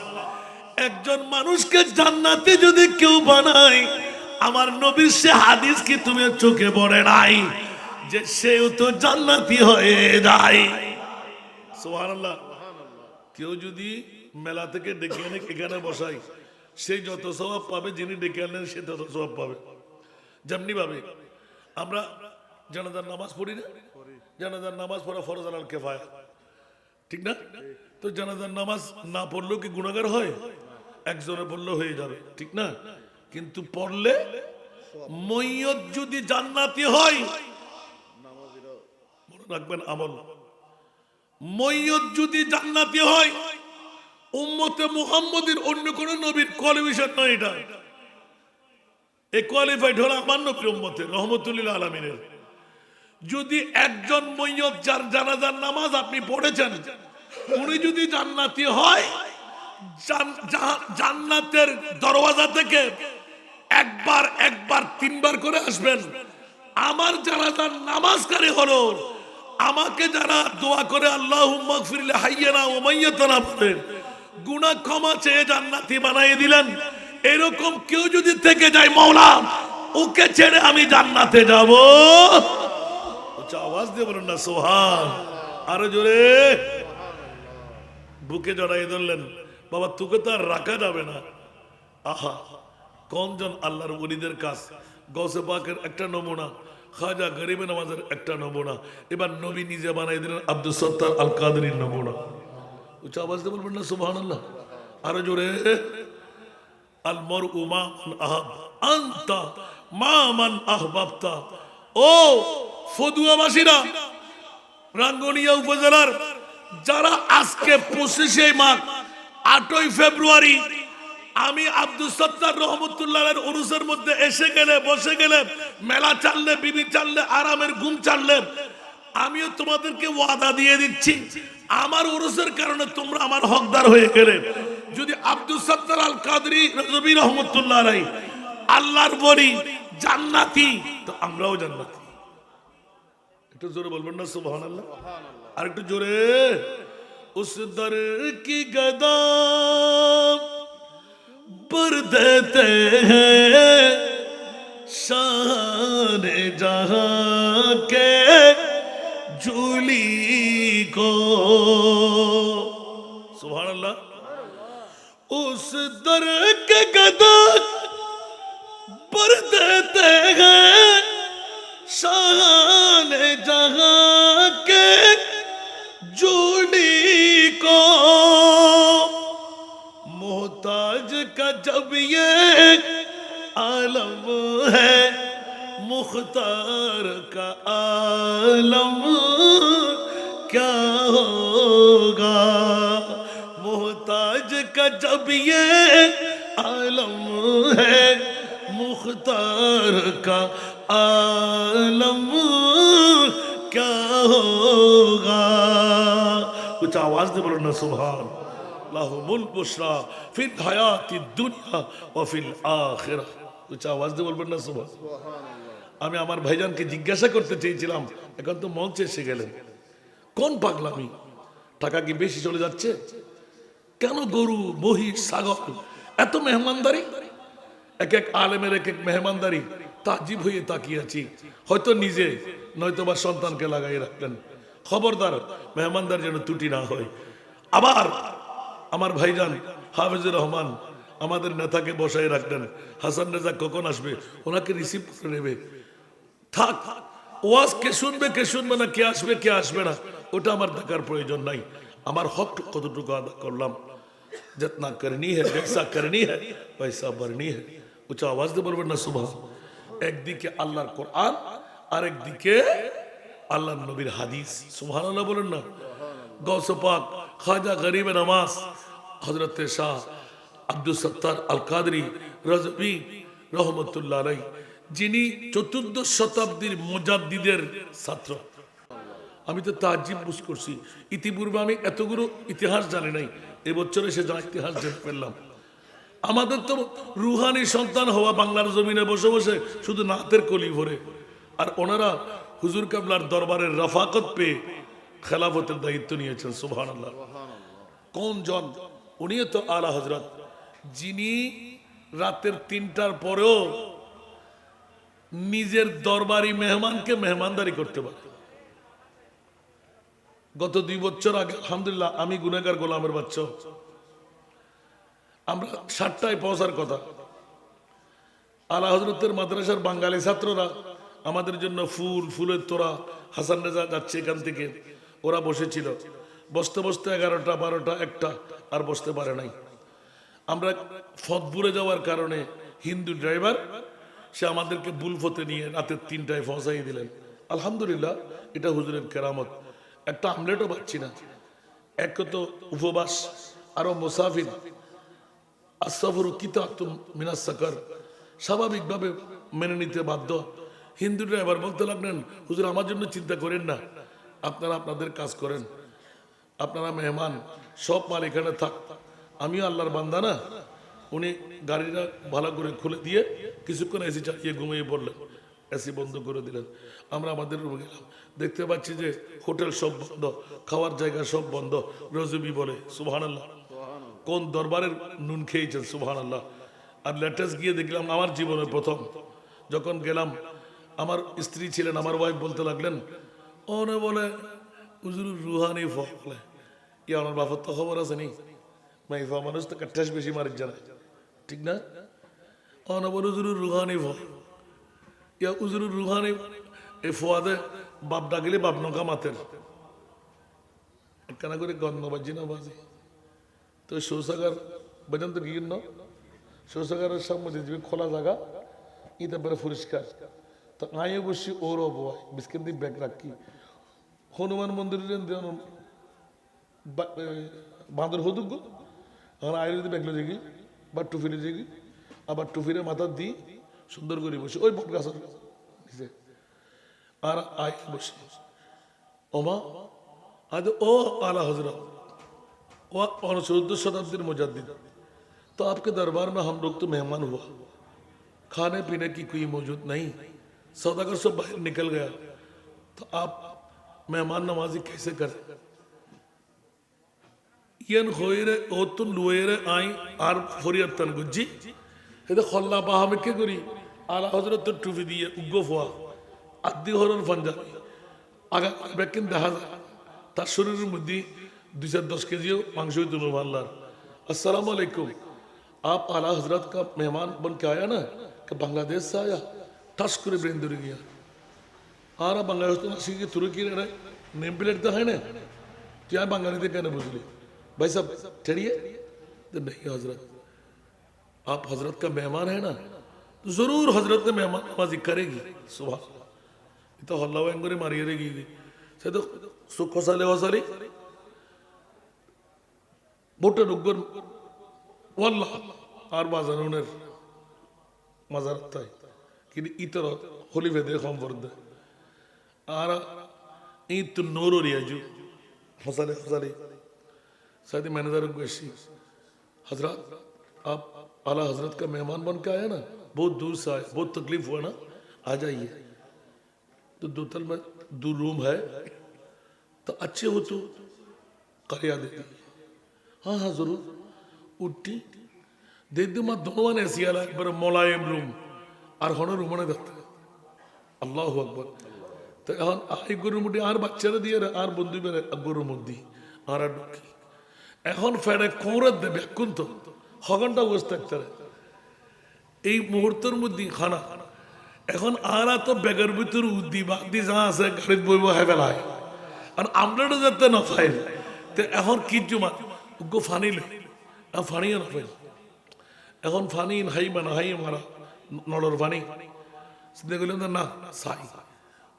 একজন মানুষকে জান্নাতে যদি কেউ বানায়, আমার নবীর সে হাদিস কি তুমি চোখে পড়ে নাই যে সেও তো জান্নাতি হয়ে যায়? সুবহানাল্লাহ। কেউ যদি মেলা থেকে ডেকে এনে এখানে বসাই, সেই যত সওয়াব পাবে, যিনি ডেকে আনেন সে তত সওয়াব পাবে। যেমনি ভাবে আমরা জানাজার নামাজ পড়ি না, জানাজার নামাজ পড়া ফরজ আলাল কিফায়া, ঠিক না? তো জানাজার নামাজ না পড়লেও কি গুনাহগার হয়? একজনে পড়লেও হয়ে যাবে, ঠিক না? কিন্তু পড়লে মইয়ত যদি জান্নাতি হয়, মনে রাখবেন আমল, মইয়ত যদি জান্নাতি হয়, উম্মতে মুহাম্মদের অন্য কোন নবীর কোয়ালিফিকেশন নয়, এটা এই কোয়ালিফাইড হলো আমার নবীর উম্মতের রহমতুল লিল আলামিনের। যদি একজন মইয়ত যার জানাজার নামাজ আপনি পড়েছেন, উনি যদি জান্নাতি হয়, জান্নাতের দরওয়াজা থেকে একবার 3 বার করে আসবেন। আমার জানাজার নামাজকারী হলো আমাকে যারা দোয়া করে আল্লাহুম্মা গফির লি হাইয়িনা ওয়া মাইয়িতানা বলেন, গুনাহ ক্ষমা চেয়ে জান্নাতি বানিয়ে দিলেন। এরকম কেউ যদি থেকে যায়, মাওলা ওকে ছেড়ে আমি জান্নাতে যাব। আচ্ছা আওয়াজ দিয়ে বলুন না সুবহান। আরো জোরে বুকে জড়াই ধরলেন, বাবা তোকে তো আর রাখা যাবে না। আহা কোনজন আল্লাহর ওলিদের কাজ, গৌসে পাকের একটা নমুনা, খাজা গরিবে নওয়াজের একটা নমুনা, এবার নবী নিজে বানাই দিলেন আব্দুল সত্তার আল কাদরির নমুনা। উচ্চ আওয়াজ দিয়ে বলবেন না সুবহানাল্লাহ। আরো জোরে আল মারউ মা মান আহাব আনতা মা মান আহবাবতা। ও ফদুয়াবাসীরা, রাঙ্গুনিয়া উপজেলার যারা আজকে 25শে মাঘ 8ই ফেব্রুয়ারি আমি আব্দুল সত্তার রহমতুল্লাহের উরুসের মধ্যে এসে গেলে, বসে গেলে, মেলা চাললে, বিবি চাললে, আরামের ঘুম চাললে, আমিও তোমাদেরকে ওয়াদা দিয়ে দিচ্ছি, আমার উরুসের কারণে তোমরা আমার হকদার হয়ে গেলে। যদি আব্দুল সত্তার আল কাদরি রাজবি রহমতুল্লাহ আলাইহি আল্লাহর বলি জান্নাতি, তো আমরাও জান্নাতি। একটু জোরে বলবেন না সুবহানাল্লাহ? আর একটু জোরে। উস দর কি গদা पर देते हैं शान जहां के झूली को। सुभान अल्लाह। उस दर के गदा पर देते हैं शान जहां के झूली को। मोहताज का जब ये आलम है, मुख्तार का आलम क्या होगा। मोहताज का जब ये आलम है, मुख्तार का आलम क्या होगा। कुछ आवाज दे बोलो ना सुभान लाहुमुल बुशरा फिल हायाति दुनिया व फिल आखिरा। कुछ आवाज দিয়ে বলবেন না সুবহানাল্লাহ। আমি আমার ভাইজানকে জিজ্ঞাসা করতে চেয়েছিলাম, এখন তো মঞ্চে এসে গেলেন, কোন পাগলামি? টাকা কি বেশি চলে যাচ্ছে? কেন গরু মহিষ ছাগল এত মেহমানদারি? এক এক আলেমের এক এক মেহমানদারি, তাজিব হয়ে তাকিয়ে আছি। হয়তো নিজে নয়তো বা সন্তানকে লাগাই রাখলেন। খবরদার মেহমানদার যেন ত্রুটি না হয়। আবার আমার ভাইজান হাফিজুর রহমান আমাদের নেতাকে বসায় রাখলেন, হাসান রেজা কখন আসবে ওনাকে রিসিভ করে নেবে। থাক, ওয়াজ কে শুনবে না, কে আসবে না, ওটা আমার দেখার প্রয়োজন নাই। আমার হক কতটুকু আদা করলাম, जितना करनी है जैसा करनी है वैसा बरनी है। উচ্চ আওয়াজ দিয়ে বলবেন না সুবহান। একদিকে আল্লাহর কোরআন আর একদিকে আল্লাহর নবীর হাদিস। সুবহানাল্লাহ বলেন না। গৌস পাক খাজা গরিব নওয়াজ হযরত শাহ আব্দুল সত্তার আল কাদরি রাজবি রহমতুল্লাহ আলাইহি, যিনি 14 শতাব্দীর মুজাদ্দিদের ছাত্র। আমি তো তাজ্জিব বুঝ করছি, ইতিপূর্বে আমি এতগুলো ইতিহাস জানি নাই, এবছর এসে যা ইতিহাস জেনে ফেললাম। আমাদের তো রুহানি সন্তান হওয়া বাংলার জমিনে বসে বসে শুধু নাতের কলি ভরে, আর ওনারা হুজুর কাবলার দরবারের রফাকত পেয়ে খেলাফতের দায়িত্ব নিয়েছেন। সুবহানাল্লাহ। কোন জন? উনি তো আলা হযরত, যিনি রাতের 3টার পরেও নিজের দরবারি মেহমানকে মেহমানদারি করতে পারে। গত 2 বছর আগে আলহামদুলিল্লাহ আমি গুনাহগার গোলামের বাচ্চা, আমরা 7টায় পৌঁছার কথা। আলা হযরতের মাদ্রাসার বাঙালি ছাত্ররা আমাদের জন্য ফুলের তোড়া, হাসান রেজা যাচ্ছে এখান থেকে, ওরা বসেছিল। বসতে বসতে 11টা 12টা 1টা আর বসতে পারে নাই। আমরা ফতপুরে যাওয়ার কারণে হিন্দু ড্রাইভার সে আমাদেরকে বুলফতে নিয়ে রাতের 3টায় পৌঁছাই দিলেন। আলহামদুলিল্লাহ, এটা হুজুরের কেরামত। একটা আমলেটও পাচ্ছি না। এক তো উপবাস, আরো মুসাফির, আসফরু কিতাতুম মিনাস সাকার, স্বাভাবিকভাবে মেনে নিতে বাধ্য। হিন্দু ড্রাইভার বলতে লাগলেন, হুজুর আমার জন্য চিন্তা করেন না, আপনারা আপনাদের কাজ করেন, আপনারা মেহমান, সব মাল এখানে থাক, আমিও আল্লাহর বান্দা না। উনি গাড়িটা ভালো করে খুলে দিয়ে কিছুক্ষণ এসি চালিয়ে ঘুমিয়ে পড়লেন, এসি বন্ধ করে দিলেন। আমরা আমাদের রুমে গেলাম, দেখতে পাচ্ছি যে হোটেল সব বন্ধ, খাওয়ার জায়গা সব বন্ধ। রজবি বলে সুবহানাল্লাহ, কোন দরবারের নুন খেয়েছেন সুবহানাল্লাহ। আর লেটেস্ট গিয়ে দেখলাম আমার জীবনের প্রথম, যখন গেলাম আমার স্ত্রী ছিলেন, আমার ওয়াইফ বলতে লাগলেন, ওনে বলে হুজুর রুহানি ফলে ইয়া, আমার বাবার তো খবর আছে নি, মাইফা মানুষ তো কাট্টাস বেশি মারি জানায়, ঠিক না? ওনে বলে হুজুর রুহানি ফল ইয়া, হুজুর রুহানি এই ফোয়াদে বাপ ডাকিলে বাপ নৌকা মাতের একখানা করে গন্ধ বাজি না বাজি। তো শৌচাগার বেতন তো গিয়ে শৌচাগারের সামনে যে খোলা জায়গা, ই তারপরে পরিষ্কার। তো আমিও বসছি, ওর অবয় বিস্কিট দিয়ে ব্যাগ রাখি। হনুমান মন্দিরের বাঁদর হদুক আমার আয়ুর্বেদিক ব্যাগলে দেখি বা টুফিরে দেখি, আবার টুফিরে মাথা দিই সুন্দর করে বসে ওই বট গাছের নিচে। আর আয় বসে ওমা আজ ও আলা হযরত ও 14 শতাব্দীর মুজাদ্দিদ। तो आपके दरबार में हम लोग तो मेहमान हुआ, खाने पीने की कोई मौजूद नहीं, सौदागर सब बाहर निकल गया, तो आप मेहमान नवाजी कैसे करें? यन होइरे ओतुन लुएरे आई आर फरियातन गुज्जी हेदे खल्ला बाहामे के करी आला हजरत तो टुफी दिए उग्गो फुआ আদি হরণ পাঞ্জাবি আগা ব্যাকিন দেখা যায় তার শরীরের মধ্যে 210 কেজিও মাংস হইতো আল্লাহর। अस्सलाम वालेकुम, आप आला हजरत का मेहमान बन के आया ना कि बांग्लादेश से आया? टस करे ब्रेन दौड़ गया आ रहा बांग्लादेश तो नसी की तुर्की रह रहे नेम प्लेट तो है ना, क्या बंगाली थे कहने बुझली भाई साहब ठहरिए। तो नहीं हजरत, आप हजरत का मेहमान है ना, तो जरूर हजरत ने मेहमान नवाजी करेगी। सुबह तो हल्ला एंगरे मारिए रहेगी से तो सुख साले वसाली मोटे डुगर वल्ला আর বাজানোর মজার তাই কিন্তু ইতর হলি ভেদে কম পড়ে আর এই তো নোরো রিয়াজু হসালে হসালে साथी मैनेजर को ऐसी हजरत आप आला हजरत का मेहमान बन के आया ना, बहुत दूर से आए, बहुत तकलीफ हुआ ना, आ जाइए। तो दो तल में 2 रूम है, तो अच्छे हो तो करिया देती। हाँ हाँ जरूर उठी दे दो मत दोनों ने ऐसी आला एक बार मोलायम रूम और होने रूम ने देते अल्लाह अकबर। तो यहाँ आई गुरु मुड़ी आर बच्चे ने दिए आर बंदी में गुरु मुद्दी आर डुकी এখন ফেড়ে কোঁড়ে দেবে কিন্তু হগনটা বসে থাকতে এই মুহূর্তের মধ্যে খানা এখন আর তো ব্যাগের ভিতর উদ্দি বাদি যা আছে গাড়িতে বইব হেবেলায় আর আমরা যেতে না ফাইল তো এখন কিছু মান গো ফানি লে ফানিও না ফাইল এখন ফানি হাই মানে হাই মারা নড়র ফানি দেখলেন না সাই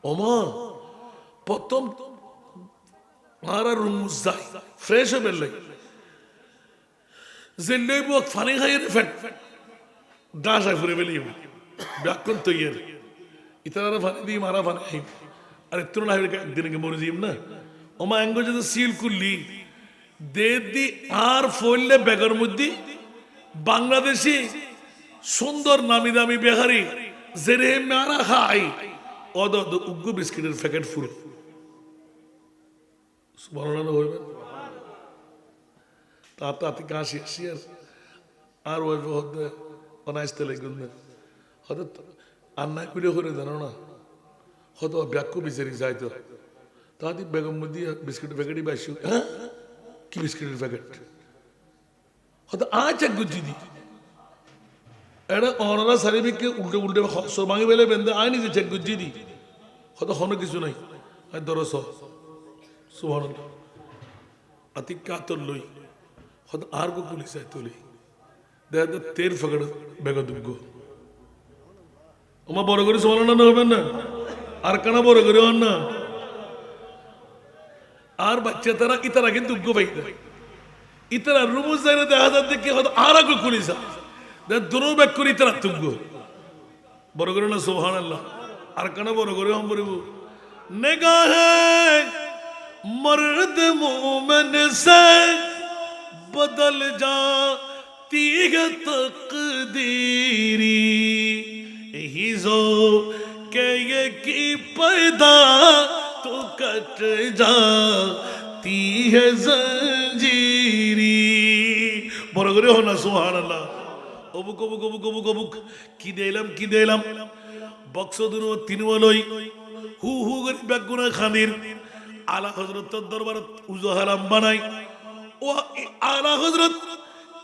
ওমা প্রথম মারা রুম যাই ফ্রেশ হয়ে বেরলে জিল্লে বুক ফানি খাইয়ে ফেট ডাসা ফুরে বেলিয়ে ব্যাকন তো ইয়ের ইতারা ফানি দিয়ে মারা ফানি খাই আর একটু না একদিন কে মরে যাইম না ওমা অ্যাঙ্গো যদি সিল করলি দে দি আর ফললে বেগর মধ্যে বাংলাদেশি সুন্দর নামি দামি বেহারি জেরে মারা খাই অদ উগ্গু বিস্কিটের প্যাকেট ফুরো সুবহানাল্লাহ হইবে তাতে কাশি শিয়ার আর ওই হতে অনাইস্তে লেগুন হতে আন্নায় করে করে জানো না হয়তো ব্যাক্য বিচারি যাইতো তাতে বেগম মধ্যে বিস্কিটের প্যাকেটই বাইশু। হ্যাঁ কি বিস্কিটের প্যাকেট হয়তো আজ এক গুজি দি এটা অনারা সারিবিককে উল্টে উল্টে সরমাঙ্গি বেলে বেঁধে আয় নিজে চেক গুজি দি হয়তো হনো কিছু নাই আর দরস সুবহানাল্লাহ अति क्या तो लोई खुद आर को पुलिस है तो ली दे दे तेर फगड़ बेगा दुगो उमा बोरगरी सोना ना होबे ना आर कना बोरगरी हो ना आर बच्चे तरह इतना के दुगो भाई इतना रूम से ने देखा जाते कि खुद आर को पुलिस है दे दोनों बैक को इतना दुगो बोरगरी ना सुभान अल्लाह आर कना बोरगरी हम बोरगो निगाहें मर्द मोमन से बदल जाती है तकदीरी ही जो के ये की पैदा तो कट जाती है जंजीरी बड़ा करे हो ना सुभान अल्लाह অবুক অবুক অবুক অবুক অবুক কি দিলাম বক্স দুনো তিন বলই হু হু করে বেগুনা খানির আলা হযরত দরবার উজহারাম বানাই ও আলা হযরত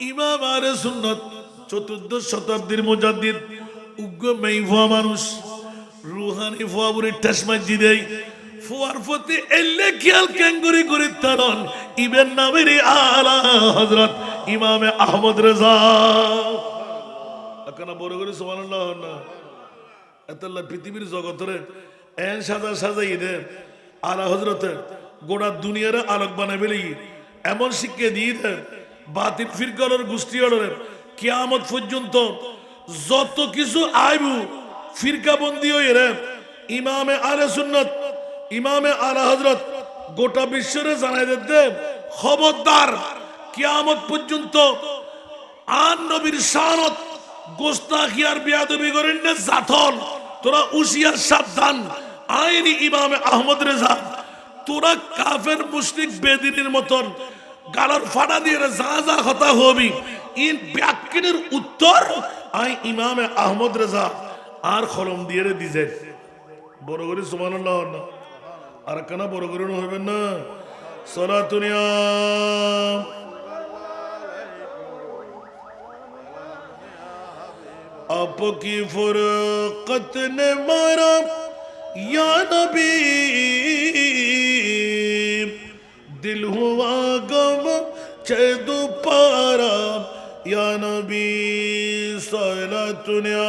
ইমাম আলে সুন্নাত 14 শতাব্দীর মুজাদ্দিদ উগ্র মেইফা মানুষ রুহানি ফুয়াবুরি ঠাসমাজি দেই ফুয়ার প্রতি এলে খেয়াল ক্যাঙ্গুরি করে তারন ইবেন নামের আলা হযরত ইমামে আহমদ রেজা আকানা বড় করে সুবহানাল্লাহ না এতলা পৃথিবীর জগতরে এন সাজাই দে আলা হযরতে গোটা দুনিয়ারে আলোক বানাই ফেলি এমন শিক্ষা দিয়ে দেন বাতিল ফিরকার গোষ্ঠী অর্ডারে কিয়ামত পর্যন্ত যত কিছু আইবু ফিরকাবন্দি হয়ে রে ইমামে আলে সুন্নাত ইমামে আলা হযরত গোটা বিশ্বরে জানাই দিতে খবরদার কিয়ামত পর্যন্ত আর নবীর শানত গোস্তাখি আর বেয়াদবি করেন না জাতন তোরা উশিয়ার সাবধান আইনি ইমামে আহমদ রেজা তোরা কাফের মুশরিক বেদিনের মতন গালার ফাড়া দিয়ে যা যা কথা হবি ইন ব্যাকিনের উত্তর আই ইমামে আহমদ রেজা আর কলম দিয়ে দিছে বড় করে সুবহানাল্লাহ না আর কেনা বড় করে হবেন না সালাতুনিয়া आपकी फुरकत ने मारा या नबी दिल हुआ गम चेदु पारा या नबी सलातुनिया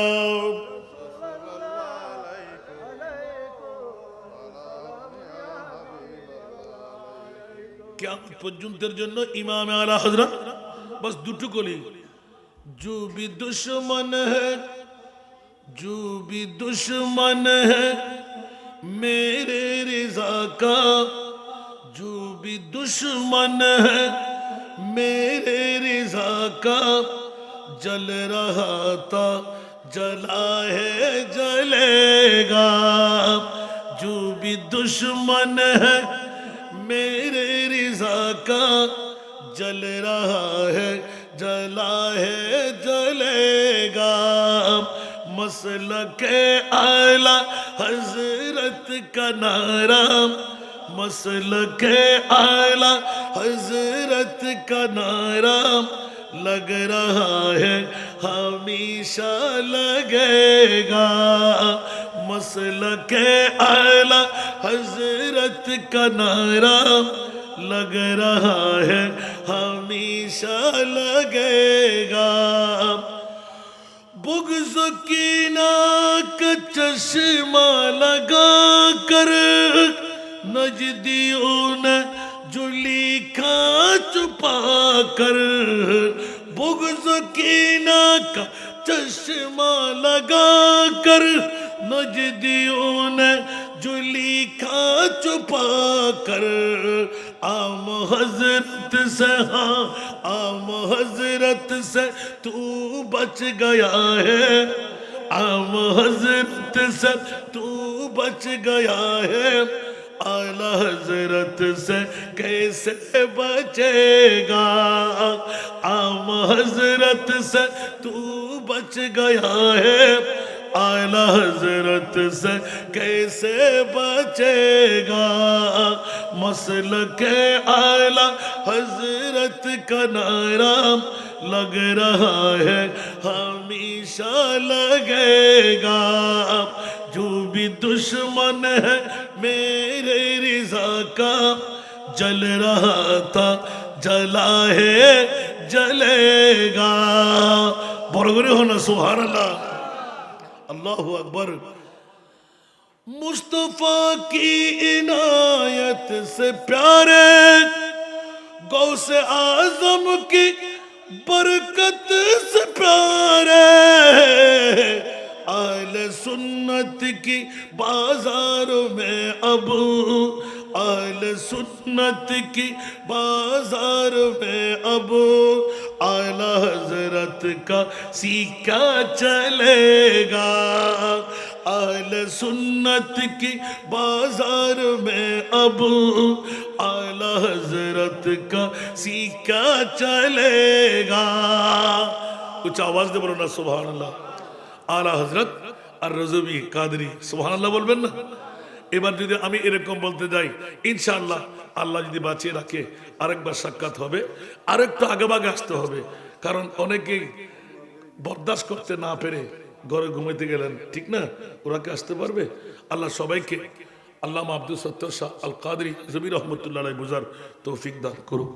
क्या পর্যন্তের জন্য ইমাম আলা হযরত बस দুটো কলি जो भी दुश्मन है मेरे रिज़ा का जो भी दुश्मन है मेरे रिज़ा का जल रहा था जला है जलेगा जो भी दुश्मन है मेरे रिज़ा का जल रहा है जला है जलेगा मसलके आला हजरत का नारा मसलके आला हजरत का नारा लग रहा है हमेशा लगेगा मसलके आला हजरत का नारा लग रहा है हमेशा लगेगा बुग़्ज़ की नाक चश्मा लगा कर नजदियों ने जो लिखा छुपा कर बुग़्ज़ की नाक चश्मा लगा कर नजदियों ने जो लिखा छुपा कर आम हजरत से हाँ आम हजरत से तू बच गया है आम हजरत से तू बच गया है आला हजरत से कैसे बचेगा आम हजरत से तू बच गया है आला हजरत से कैसे बचेगा मसलके आला हजरत का नारा लग रहा है हमेशा लगेगा जो भी दुश्मन है मेरे रिज़ा का जल रहा था जला है जलेगा बड़ करे हो ना सुभान अल्लाह अल्लाहु अकबर मुस्तफा की इनायत से प्यारे गौसे आजम की बरकत से प्यारे आले सुन्नत की बाजारों में अब आले सुन्नत की बाजार में अब आला हजरत का सिक्का चलेगा आले सुन्नत की बाजार में अब आला हजरत का सिक्का चलेगा कुछ आवाज दे बोलो ना सुभान अल्लाह आला हजरत আর রজবি কাদরি সুবহানাল্লাহ বলবেন না এবার যদি আমি এরকম বলতে যাই ইনশাআল্লাহ আল্লাহ যদি বাঁচিয়ে রাখে আরেকবার সাক্ষাৎ হবে আরেকটু আগেভাগে আসতে হবে কারণ অনেকেই বরদাস্ত করতে না পেরে ঘরে ঘুমাইতে গেলেন ঠিক না ওরা কি আসতে পারবে আল্লাহ সবাইকে আল্লামা আব্দুল সত্তার শাহ আল কাদরি জবি রহমতুল্লাহ আলাইহি বুঝার তৌফিক দান করুক